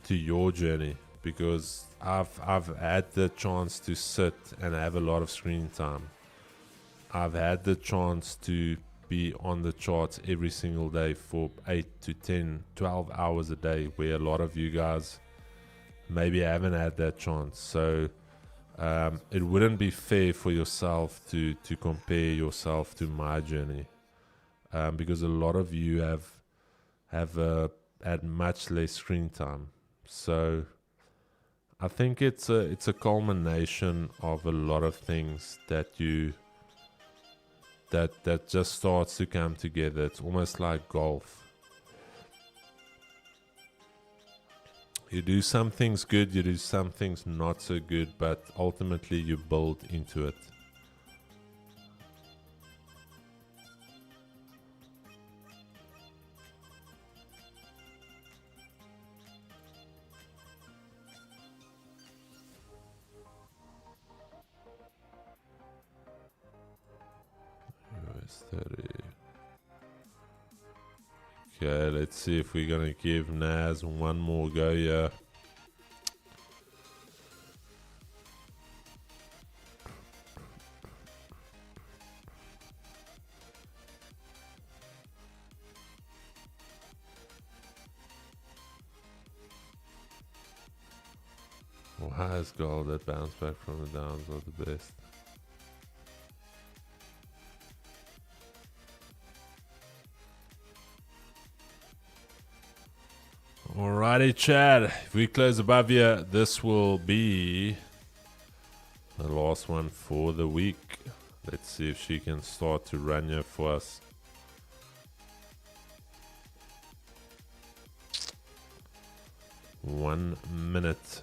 S3: to your journey, because I've had the chance to sit and have a lot of screen time. I've had the chance to be on the charts every single day for 8 to 10, 12 hours a day, where a lot of you guys maybe haven't had that chance. So it wouldn't be fair for yourself to compare yourself to my journey, because a lot of you have had much less screen time. So I think it's a culmination of a lot of things that just starts to come together. It's almost like golf. You do some things good, you do some things not so good, but ultimately you build into it. US 30. Okay, let's see if we're gonna give Nas one more go here. Why is gold that bounce back from the downs are the best? Alrighty, Chad. If we close above here, this will be the last one for the week. Let's see if she can start to run here for us. One minute.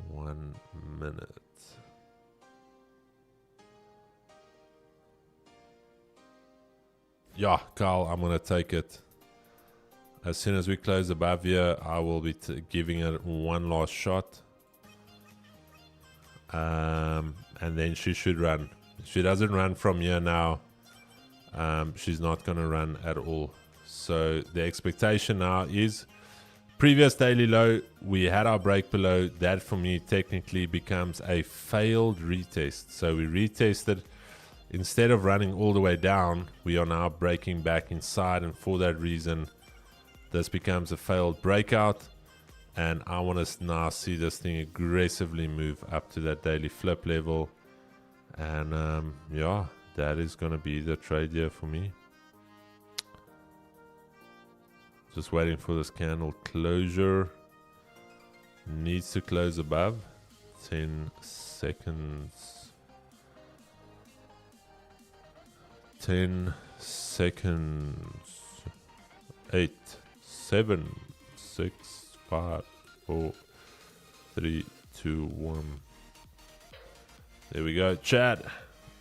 S3: One minute. Yeah, Carl, I'm going to take it. As soon as we close above here, I will be giving it one last shot. And then she should run. If she doesn't run from here now, she's not going to run at all. So the expectation now is previous daily low. We had our break below. That for me technically becomes a failed retest. So we retested. Instead of running all the way down, we are now breaking back inside, and for that reason, this becomes a failed breakout. And I want to now see this thing aggressively move up to that daily flip level. And yeah, that is going to be the trade here for me. Just waiting for this candle closure. Needs to close above 10 seconds. 10 seconds. 8, 7, 6, 5, 4, 3, 2, 1. There we go. Chat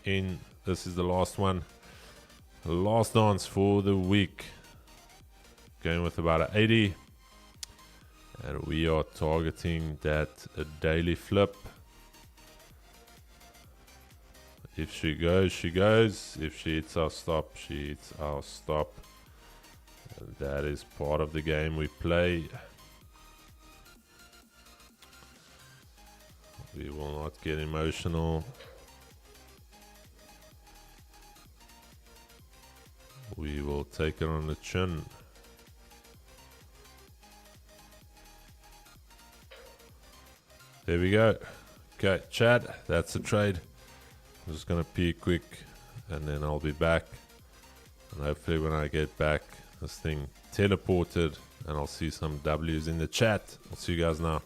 S3: in. This is the last one. The last dance for the week. Going with about an 80. And we are targeting that daily flip. If she goes, she goes. If she hits our stop, she hits our stop. And that is part of the game we play. We will not get emotional. We will take it on the chin. There we go. Okay, chat, that's the trade. I'm just gonna pee quick and then I'll be back. And hopefully when I get back, this thing teleported and I'll see some W's in the chat. I'll see you guys now.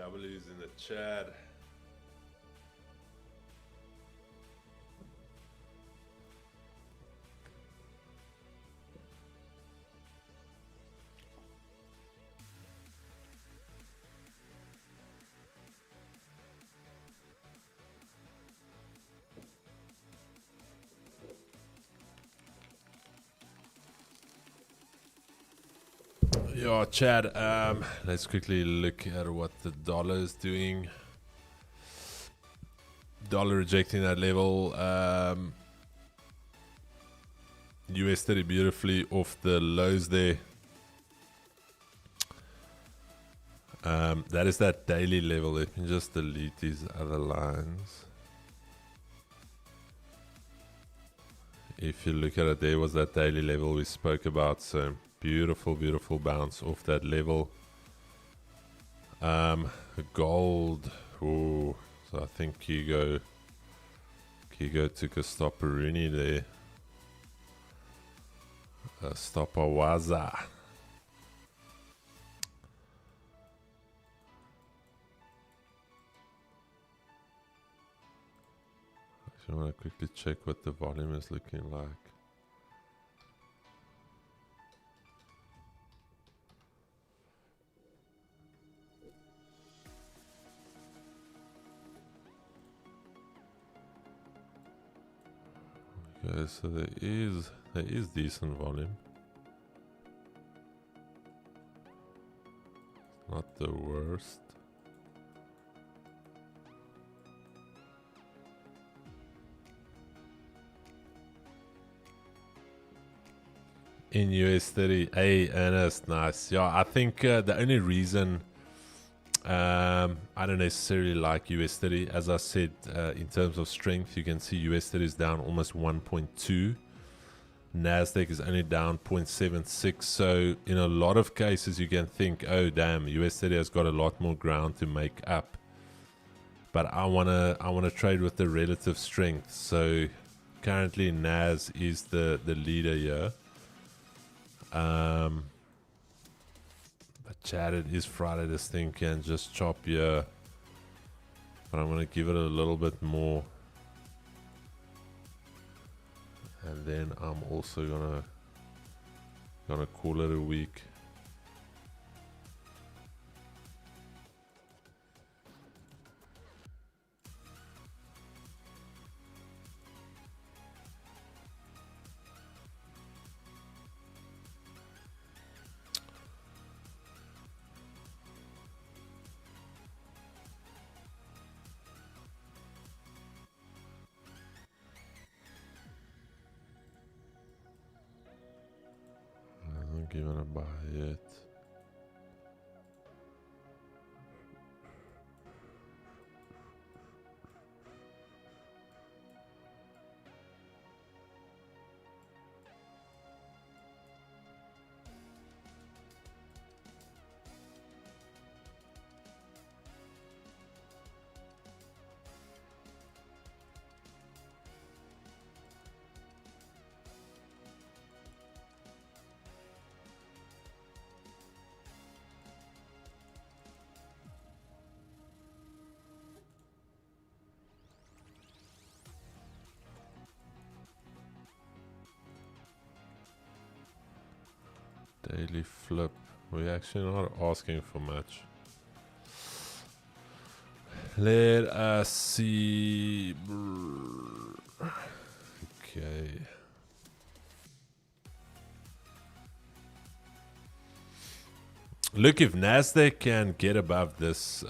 S3: W's in the chat. Yeah, Chad, let's quickly look at what the dollar is doing. Dollar rejecting that level. US 30 beautifully off the lows there. That is that daily level. Let me just delete these other lines. If you look at it, there was that daily level we spoke about. So beautiful, beautiful bounce off that level. Gold. Ooh, so I think Kigo took a stopperoonie there. A stopperwaza. I want to quickly check what the volume is looking like. Okay, so there is decent volume. Not the worst. In US 30, and that's nice. Yeah, I think the only reason I don't necessarily like US 30, as I said, in terms of strength, you can see US 30 is down almost 1.2. NASDAQ is only down 0.76. So in a lot of cases, you can think, oh damn, US 30 has got a lot more ground to make up. But I wanna trade with the relative strength. So currently NAS is the leader here. But Chad, it is Friday. This thing can just chop here, but I'm gonna give it a little bit more, and then I'm also gonna call it a week. Given a buy yet. Daily flip. We're actually not asking for much. Let us see. Okay. Look, if NASDAQ can get above this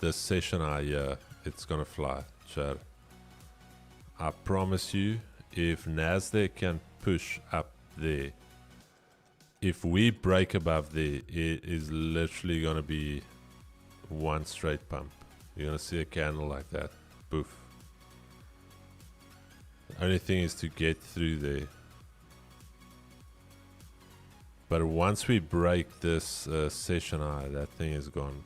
S3: this session high, it's gonna fly, Chad. I promise you, if NASDAQ can push up there, if we break above there, it is literally gonna be one straight pump. You're gonna see a candle like that. Poof. The only thing is to get through there. But once we break this session high, that thing is gone.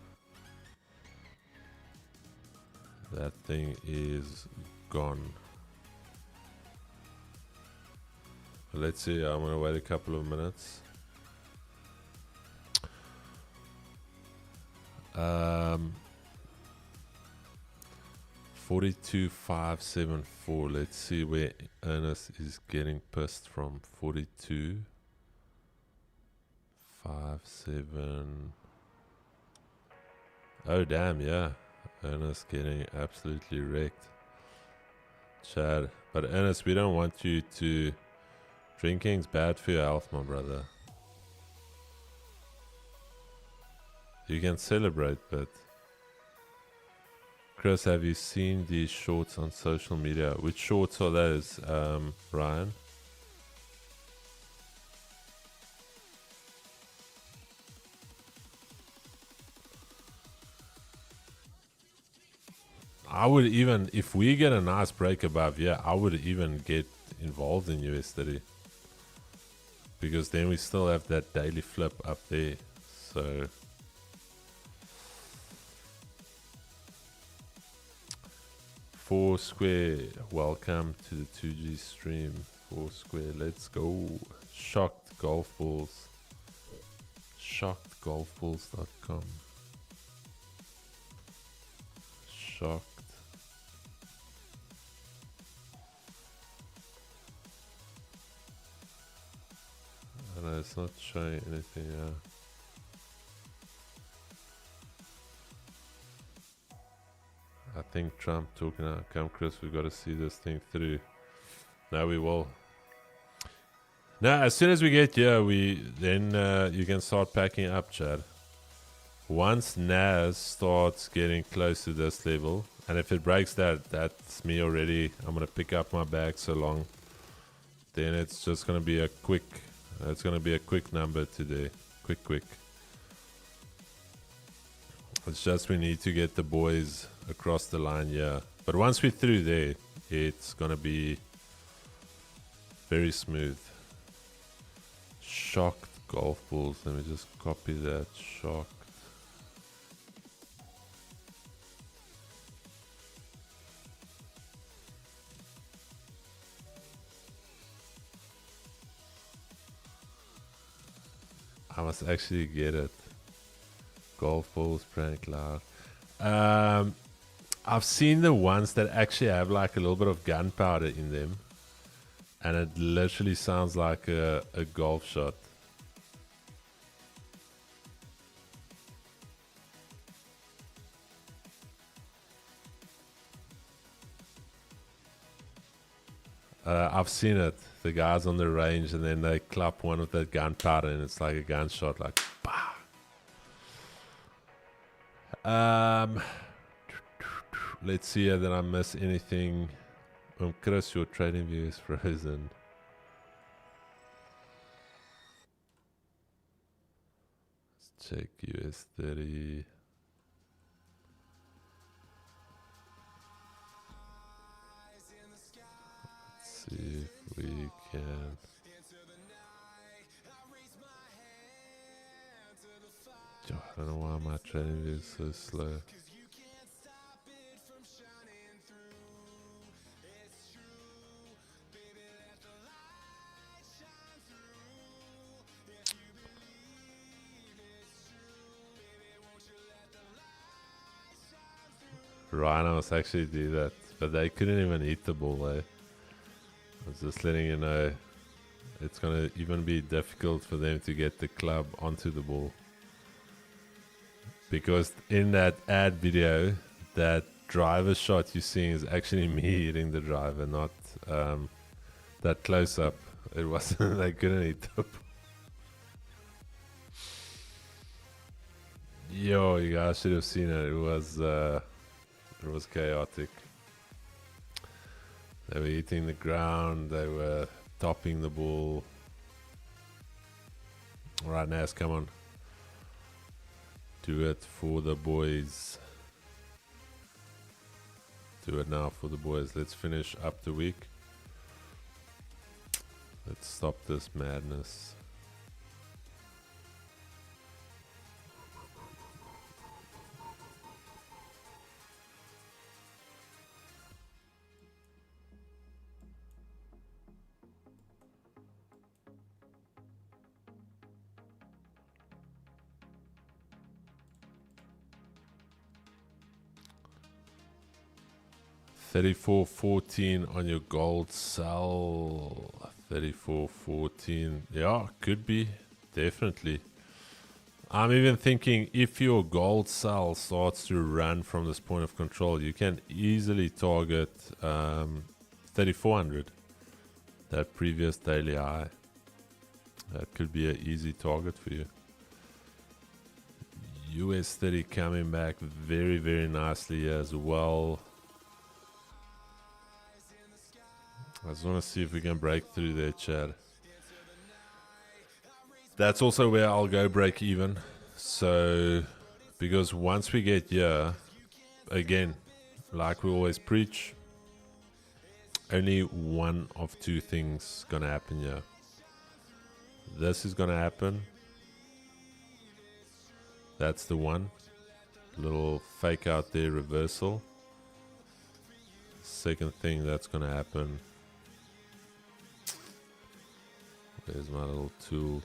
S3: That thing is gone. Let's see, I'm gonna wait a couple of minutes. 42,574. Let's see where Ernest is getting pissed from. 42,57. Oh damn, yeah. Ernest getting absolutely wrecked. Chad. But Ernest, we don't want you to... Drinking's bad for your health, my brother. You can celebrate, but... Chris, have you seen these shorts on social media? Which shorts are those, Ryan? I would even, if we get a nice break above here, I would even get involved in US30. Because then we still have that daily flip up there. So... Four Square, welcome to the 2G stream. Four Square, let's go. Shocked golf balls. Shockedgolfballs.com. Shocked. I know it's not showing anything. I think Trump talking out. Come, Chris, we've got to see this thing through. Now we will. Now, as soon as we get here, then you can start packing up, Chad. Once NAS starts getting close to this level, and if it breaks that, that's me already. I'm gonna pick up my bag so long. Then it's just gonna be a quick. It's gonna be a quick number today. Quick. It's just we need to get the boys across the line here. But once we're through there, it's gonna be very smooth. Shocked golf balls. Let me just copy that. Shocked. I must actually get it. Golf balls, prank loud. I've seen the ones that actually have like a little bit of gunpowder in them, and it literally sounds like a golf shot. I've seen it. The guys on the range, and then they clap one with that gunpowder, and it's like a gunshot, like bah. Let's see if I miss anything. Chris, your trading view is frozen. Let's check US30. Let's see if we can. I don't know why my trading view is so slow. Rhinos actually do that, but they couldn't even eat the ball. I was just letting you know, it's gonna even be difficult for them to get the club onto the ball, because in that ad video, that driver shot you're seeing is actually me hitting the driver, not that close up. It wasn't. They couldn't eat the ball. Yo, you guys should have seen it. It was chaotic. They were hitting the ground. They were topping the ball. All right, Nas, come on. Do it for the boys. Do it now for the boys. Let's finish up the week. Let's stop this madness. 34.14 on your gold sell. 34.14. Yeah, could be. Definitely. I'm even thinking if your gold sell starts to run from this point of control, you can easily target 3400. That previous daily high. That could be an easy target for you. US 30 coming back very, very nicely as well. I just want to see if we can break through there, Chad. That's also where I'll go break even. So, because once we get here, again, like we always preach, only one of two things gonna happen here. This is gonna happen. That's the one. Little fake out there reversal. Second thing that's gonna happen. There's my little tool.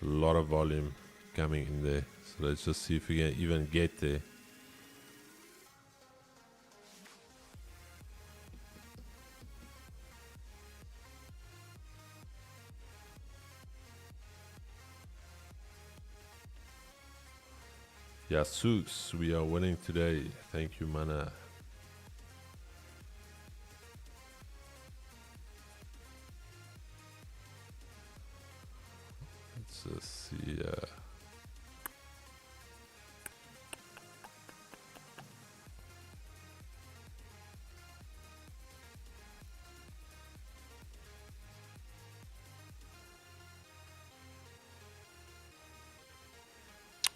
S3: A lot of volume coming in there. So let's just see if we can even get there. Yasus, we are winning today. Thank you, Mana. Let's just see.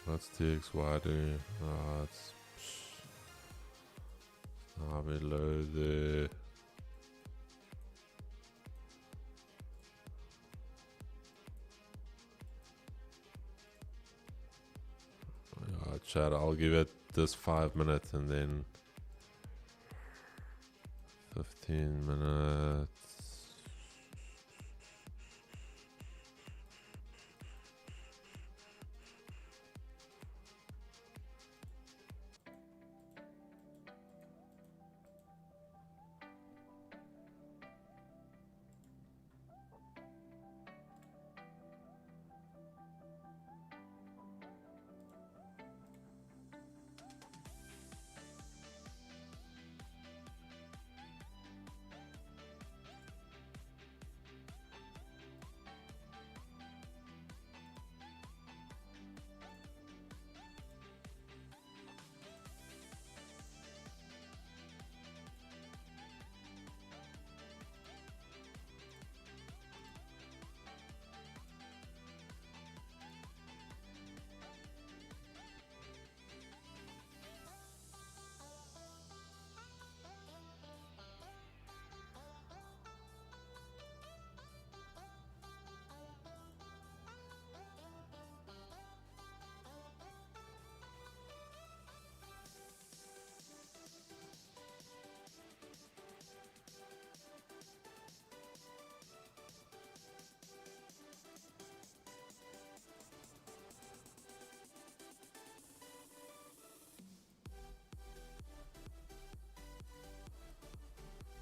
S3: What's TXY doing? It's below the. Chat, I'll give it this 5 minutes and then 15 minutes.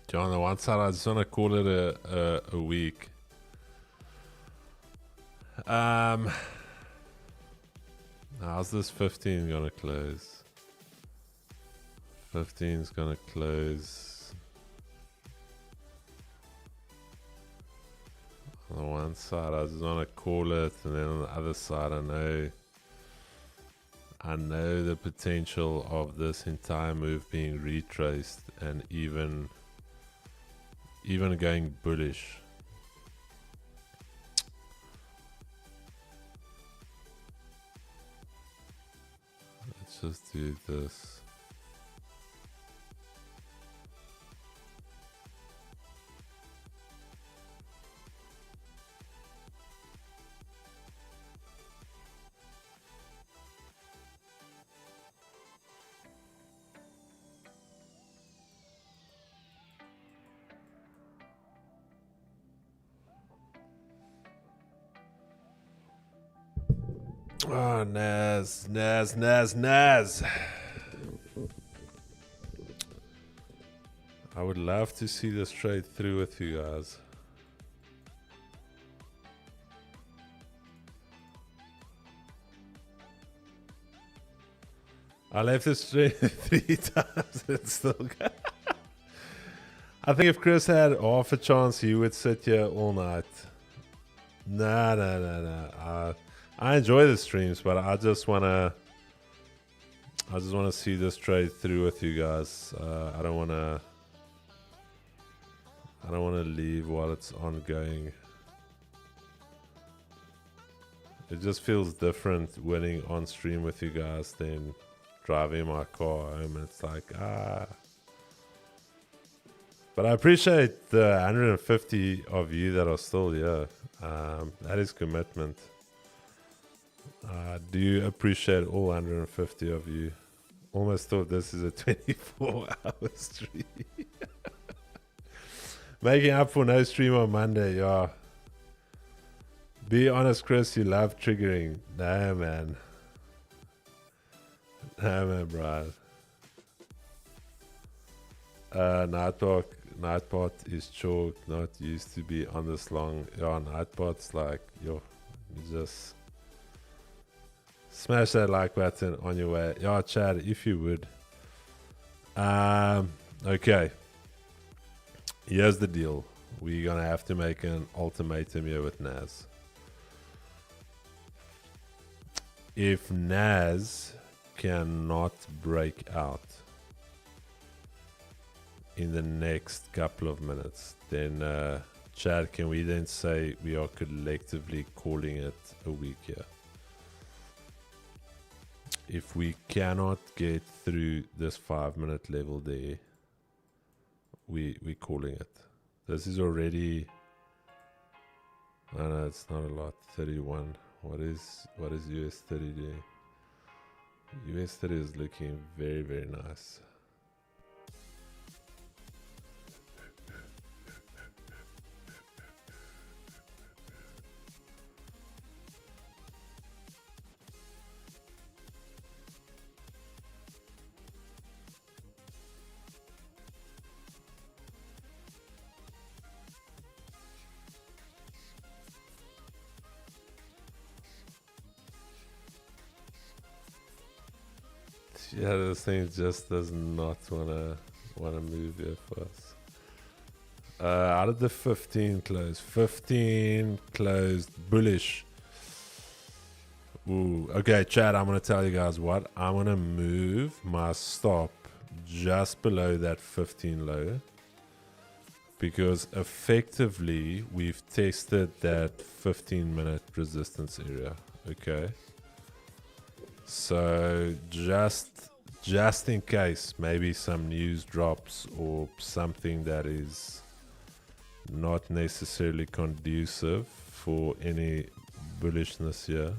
S3: John, on one side, I just want to call it a week. How's this 15 gonna close? 15's gonna close. On the one side, I just want to call it, and then on the other side, I know the potential of this entire move being retraced and even going bullish. Let's just do this. Oh, Nas. I would love to see this trade through with you guys. I left this trade 3 times and it's still good. I think if Chris had half a chance, he would sit here all night. Nah. I enjoy the streams, but I just wanna see this trade through with you guys. I don't wanna leave while it's ongoing. It just feels different winning on stream with you guys than driving my car home. It's like But I appreciate the 150 of you that are still here. That is commitment. I do appreciate all 150 of you. Almost thought this is a 24-hour stream. Making up for no stream on Monday, yeah. Be honest, Chris, you love triggering. Nah, man. Nah, man, bro. Nightbot is chalk, not used to be on this long. Yeah, Nightbot's like, yo, you just smash that like button on your way. Yeah, Chad, if you would. Okay. Here's the deal. We're gonna have to make an ultimatum here with Nas. If Nas cannot break out in the next couple of minutes, then Chad, can we then say we are collectively calling it a week here? If we cannot get through this 5-minute level there, we calling it. This is already, I know it's not a lot, 31. What is US 30 doing? US 30 is looking very, very nice. Yeah, this thing just does not wanna move here for us. How did the 15 close? 15 closed bullish. Ooh, okay, Chad, I'm gonna tell you guys what. I'm gonna move my stop just below that 15 low, because effectively we've tested that 15-minute resistance area. Okay. So just in case maybe some news drops or something that is not necessarily conducive for any bullishness here.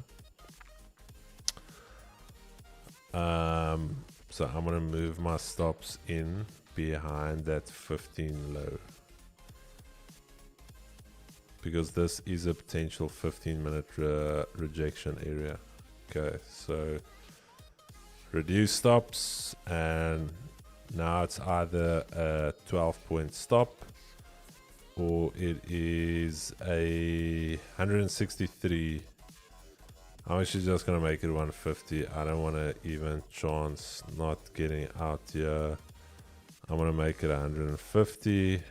S3: So I'm gonna move my stops in behind that 15 low, because this is a potential 15-minute rejection area. Okay, so reduce stops, and now it's either a 12-point stop or it is a 163. I'm actually just gonna make it 150. I don't want to even chance not getting out here. I'm gonna make it 150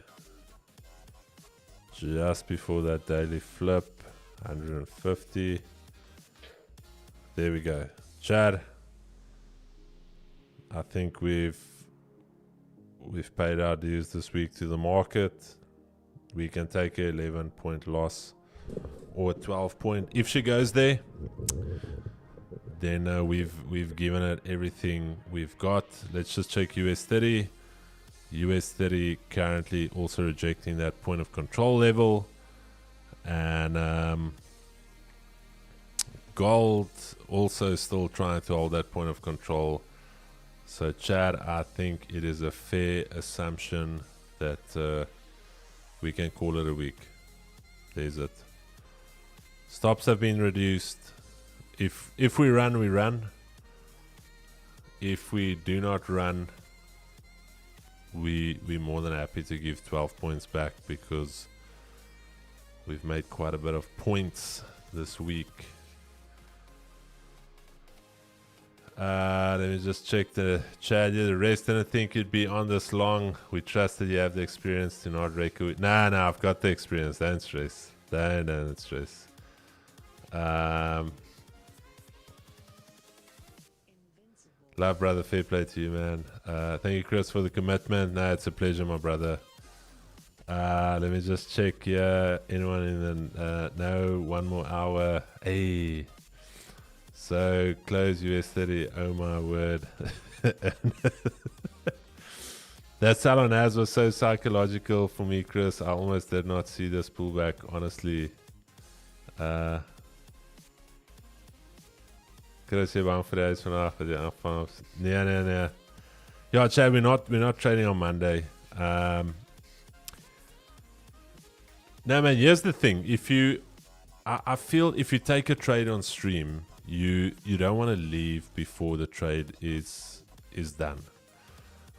S3: just before that daily flip. 150. There we go. Chad, I think we've paid our dues this week to the market. We can take a 11-point loss or a 12-point. If she goes there, then we've given it everything we've got. Let's just check US 30. US 30 currently also rejecting that point of control level. And gold also still trying to hold that point of control. So Chad, I think it is a fair assumption that we can call it a week. There's it. Stops have been reduced. If we run, we run. If we do not run, we're more than happy to give 12 points back because we've made quite a bit of points this week. Let me just check the chat here. The rest didn't think you'd be on this long. We trust that you have the experience to not record. Nah, I've got the experience. Don't stress. Don't stress. Love, brother. Fair play to you, man. Thank you, Chris, for the commitment. Nah, it's a pleasure, my brother. Let me just check here. Anyone in the... no, one more hour. Hey. So, close US 30. Oh, my word. That sell on NAS was so psychological for me, Chris. I almost did not see this pullback, honestly. Chris, jy bang vir die huis vandag dat jy afvang? Nee. Ja, Chad, we're not trading on Monday. No, man, here's the thing. I feel if you take a trade on stream, you don't want to leave before the trade is done.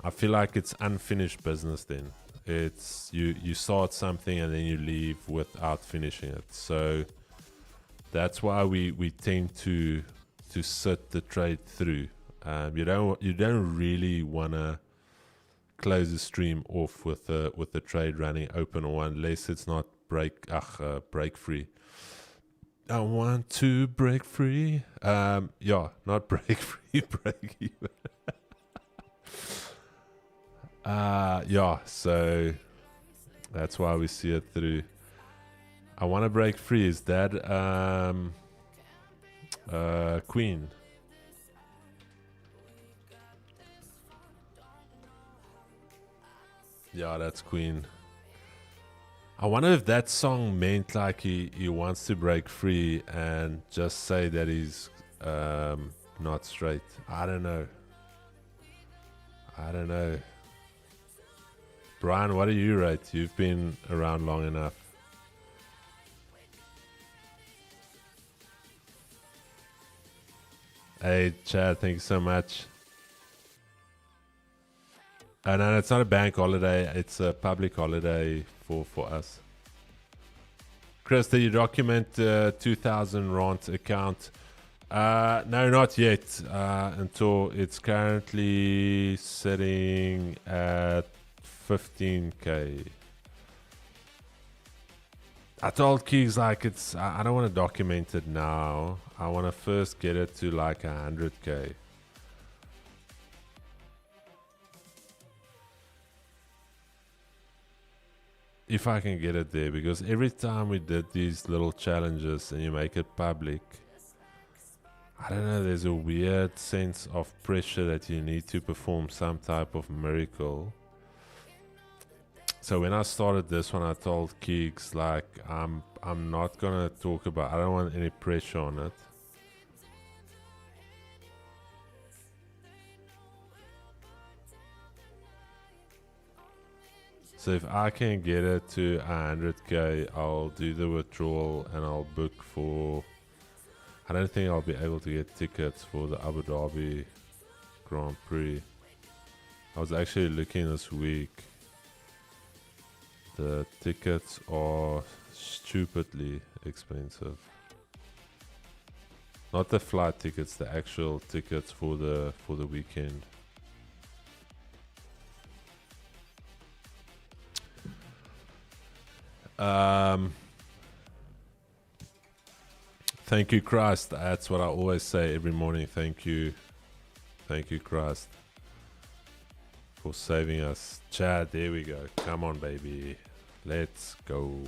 S3: I feel like it's unfinished business then. It's you start something and then you leave without finishing it. So that's why we tend to sit the trade through. You don't really want to close the stream off with the trade running open, or unless it's not break free. I want to break free. Yeah, not break free, break even. Yeah, so that's why we see it through. I want to break free. Is that Queen? Yeah, that's Queen. I wonder if that song meant like he wants to break free and just say that he's not straight. I don't know. Brian, what do you rate? You've been around long enough. Hey, Chad, thank you so much. No, it's not a bank holiday. It's a public holiday for us. Chris, did you document the 2,000 Rand account? No, not yet. Until it's currently sitting at 15k. I told Keegs like I don't want to document it now. I want to first get it to like 100k. If I can get it there, because every time we did these little challenges and you make it public, I don't know, there's a weird sense of pressure that you need to perform some type of miracle. So when I started this one, I told Keegs like I'm not gonna talk about, I don't want any pressure on it. So if I can get it to 100k, I'll do the withdrawal and I'll book for... I don't think I'll be able to get tickets for the Abu Dhabi Grand Prix. I was actually looking this week. The tickets are stupidly expensive. Not the flight tickets, the actual tickets for the weekend. Thank you, Christ. That's what I always say every morning. Thank you, Christ, for saving us. Chad, there we go. Come on, baby. Let's go.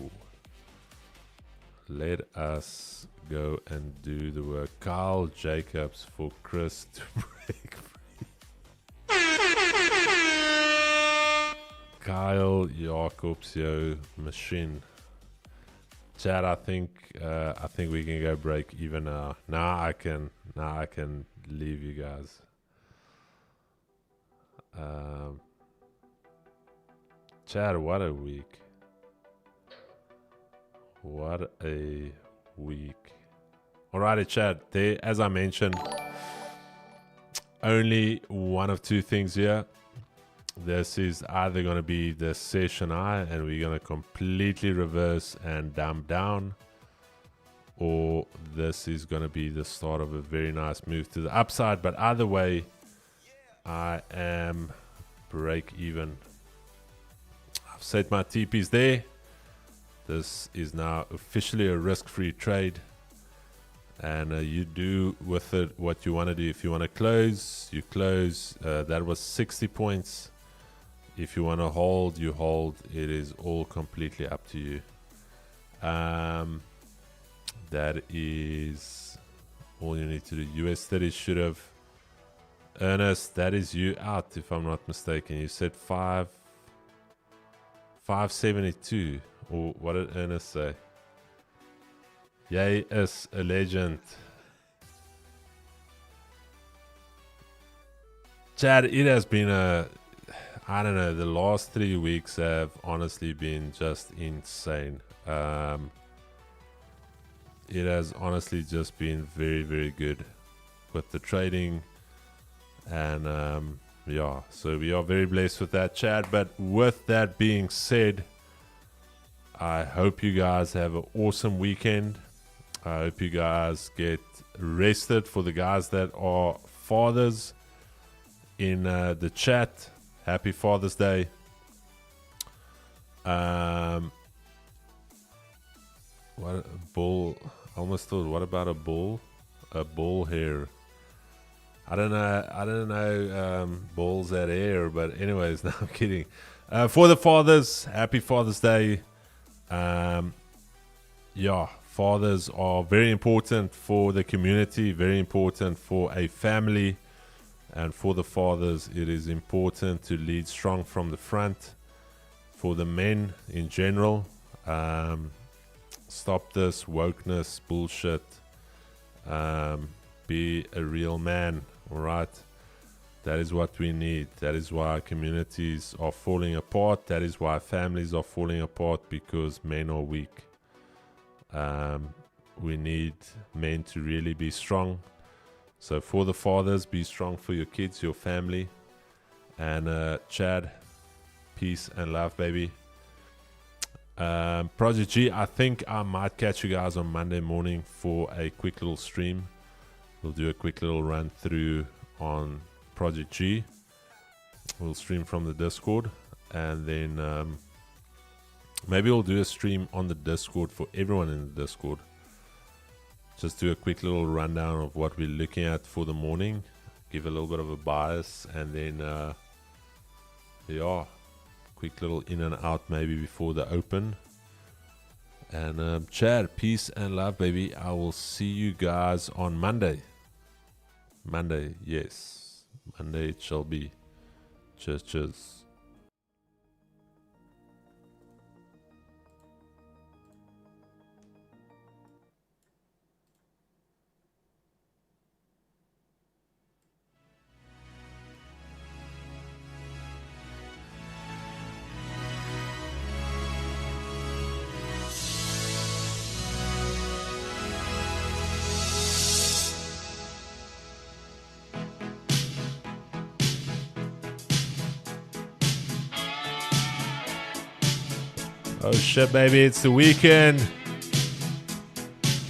S3: Let us go and do the work. Kyle Jacobs for Chris to break free. Kyle Jacobs, yo, machine. Chad, I think we can go break even now. Now I can leave you guys. Chad, what a week. What a week. Alrighty, Chad. There, as I mentioned, only one of two things here. this is either going to be the session high and we're going to completely reverse and dump down, or this is going to be the start of a very nice move to the upside. But either way, I am break even. I've set my TPs there. This is now officially a risk-free trade, and you do with it what you want to do. If you want to close, you close. That was 60 points. If you want to hold, you hold. It is all completely up to you. That is all you need to do. US 30 should have. Ernest, that is you out, if I'm not mistaken. You said 572. Or what did Ernest say? Yay is a legend. Chad, it has been I don't know, the last 3 weeks have honestly been just insane. It has honestly just been very, very good with the trading. And yeah, so we are very blessed with that, Chad. But with that being said, I hope you guys have an awesome weekend. I hope you guys get rested. For the guys that are fathers in the chat, happy Father's Day. What a bull. I almost thought, what about a bull? A bull hair. I don't know bulls that hair, but anyways, no, I'm kidding. For the fathers, happy Father's Day. Yeah, fathers are very important for the community, very important for a family, and for the fathers it is important to lead strong from the front. For the men in general, stop this wokeness bullshit. Be a real man, alright? That is what we need. That is why communities are falling apart. That is why families are falling apart, because men are weak. We need men to really be strong. So for the fathers, be strong for your kids, your family. And Chad, peace and love, baby. Project G, I think I might catch you guys on Monday morning for a quick little stream. We'll do a quick little run through on Project G. We'll stream from the Discord, and then maybe we'll do a stream on the Discord for everyone in the Discord. Just do a quick little rundown of what we're looking at for the morning, give a little bit of a bias, and then yeah, quick little in and out maybe before the open. And Chad, peace and love, baby. I will see you guys on Monday. Monday, yes. Monday it shall be. Cheers, cheers. Oh shit, baby, it's the weekend.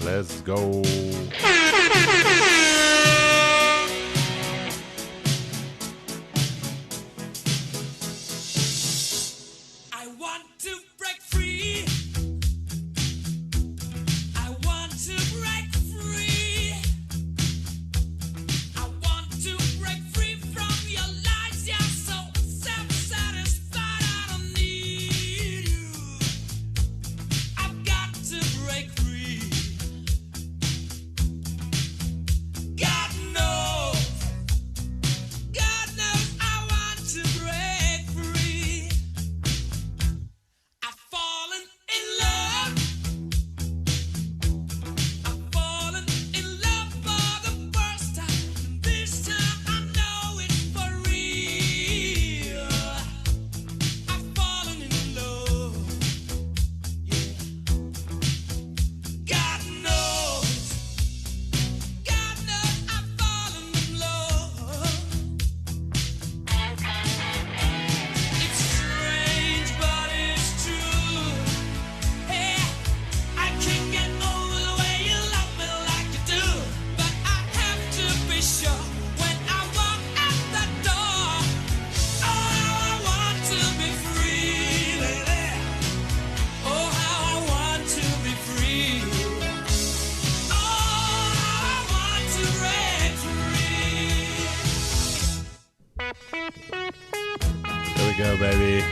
S3: Let's go.
S1: I want to break free. I want to break free. I want to break free from your lies. You're so self-satisfied. I don't need you. I've got to break free.
S3: baby.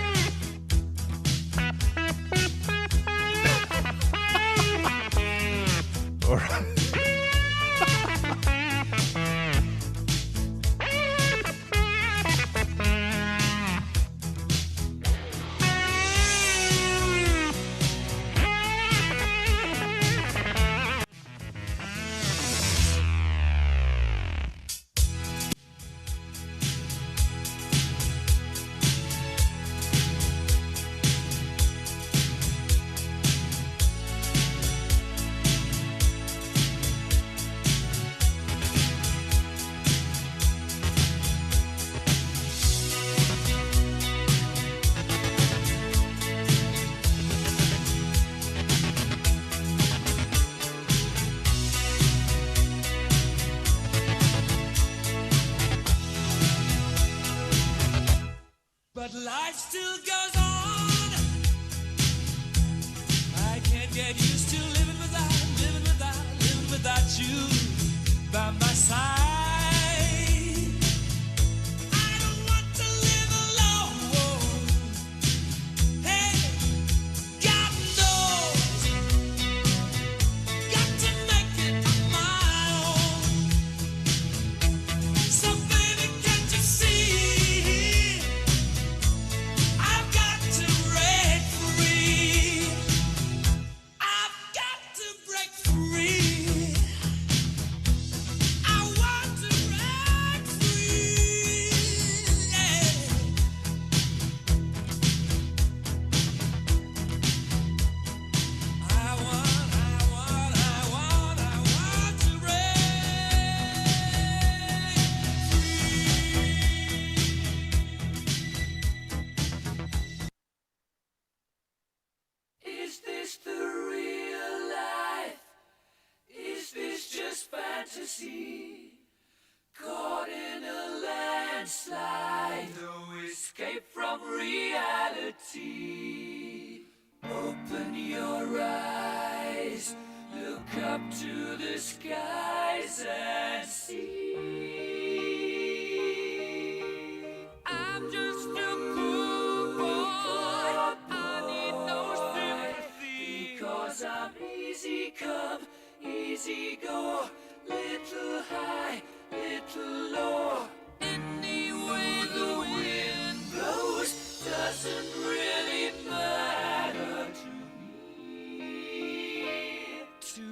S3: All right.
S1: But life still goes on. I can't get used to living without you by my side. I don't want to live alone. Hey, God knows, got to make it on my own. So baby, can't you see? I've got to break free. I've got to break free. I want to break free. Yeah. I want to break free. Is this the real life? Is this just fantasy? Caught in a landslide, no escape from reality. Open your eyes, look up to the skies and see. I'm just a poor boy, I need no sympathy. Because I'm easy come, easy go, little high, little low. Any way the wind blows doesn't really matter to me. To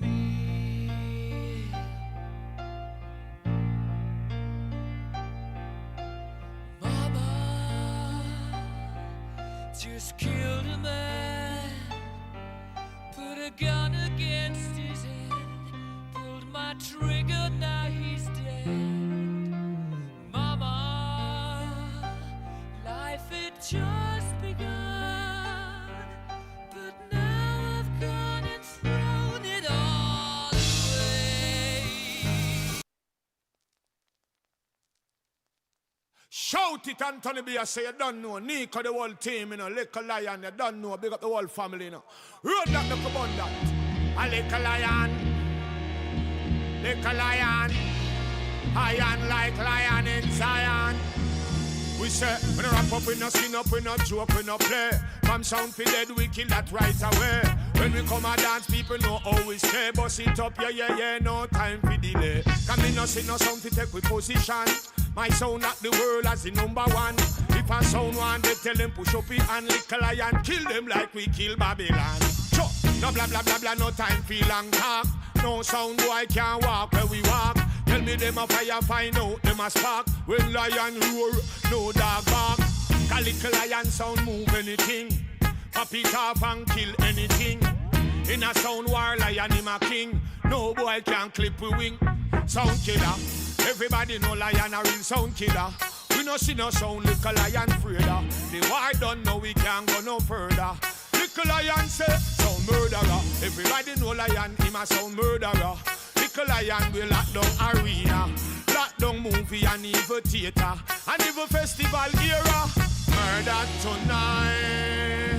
S1: me. Mama just killed a man, put a gun against his head, pulled my trigger, now he's dead. Mama, life had just begun, but now I've gone and thrown it all away.
S4: Shout it, Anthony B. I say you don't know. Nico, the whole team, you know. Little Lion, you don't know. Big up the whole family, you know. Road that the commander. A little lion. Little lion. Iron like lion in Zion. We say, when we wrap up, we no skin up, we no joke, we no play. From sound for dead, we kill that right away. When we come a dance, people know how we stay. Bust it up, yeah, yeah, yeah, no time for delay. Come in, no see no sound to take with position. My sound at the world as the number one. If a sound one, they tell them push up it and little lion. Kill them like we kill Babylon. Sure, no blah, blah, blah, blah, no time for long talk. No sound boy can't walk where we walk. Tell me them a fire, find out them a spark. When lion roar, no dog bark. A little lion sound move anything. Pop it off and kill anything. In a sound war, lion him a king. No boy can clip a wing. Sound killer. Everybody know lion a real sound killer. We no see no sound, little lion fraider. The war done know we can't go no further. Little lion say, sound murderer. Everybody know lion, him a sound murderer. Little lion will lock down arena, lock down movie and even theater, and even festival era. Murder tonight.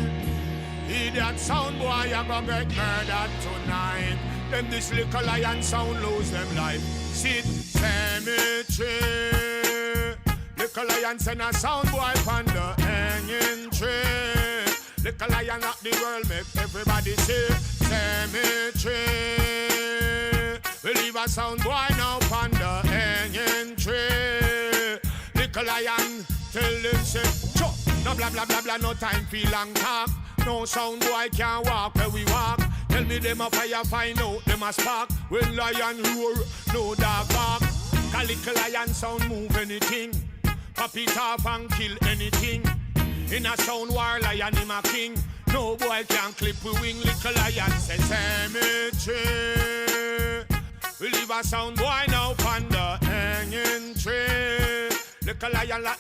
S4: Idiot sound boy, I go get murdered tonight. Them this little lion sound lose them life. Sit cemetery. The Little lion send a sound boy from the hanging tree. Little lion rock the world, make everybody say cemetery. We leave a sound boy now from the hanging tree. Little lion tell them say, chop, no blah blah blah blah, no time feel long talk. No sound boy can't walk where we walk. Tell me them a fire, find out them a spark. When lion roar, no dog bark. A little lion sound move anything. Pop it off and kill anything. In a sound war, lion him a king. No boy can clip a wing. Little lion say cemetery. We leave a sound boy now on the hanging tree. Little lion like